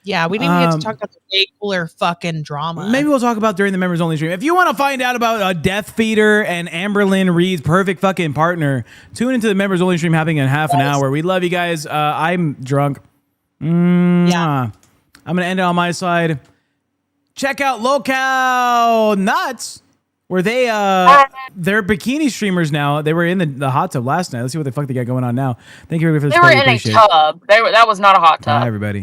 Yeah, we didn't get to talk about the way cooler fucking drama. Maybe we'll talk about during the members only stream. If you want to find out about Death Feeder and Amberlynn Reed's perfect fucking partner, tune into the members only stream happening in half an hour. We love you guys. I'm drunk. Yeah. I'm gonna end it on my side. Check out Local Nuts, where they're bikini streamers now. They were in the hot tub last night. Let's see what the fuck they got going on now. Thank you everybody for the They were in a tub. That was not a hot tub. Bye everybody.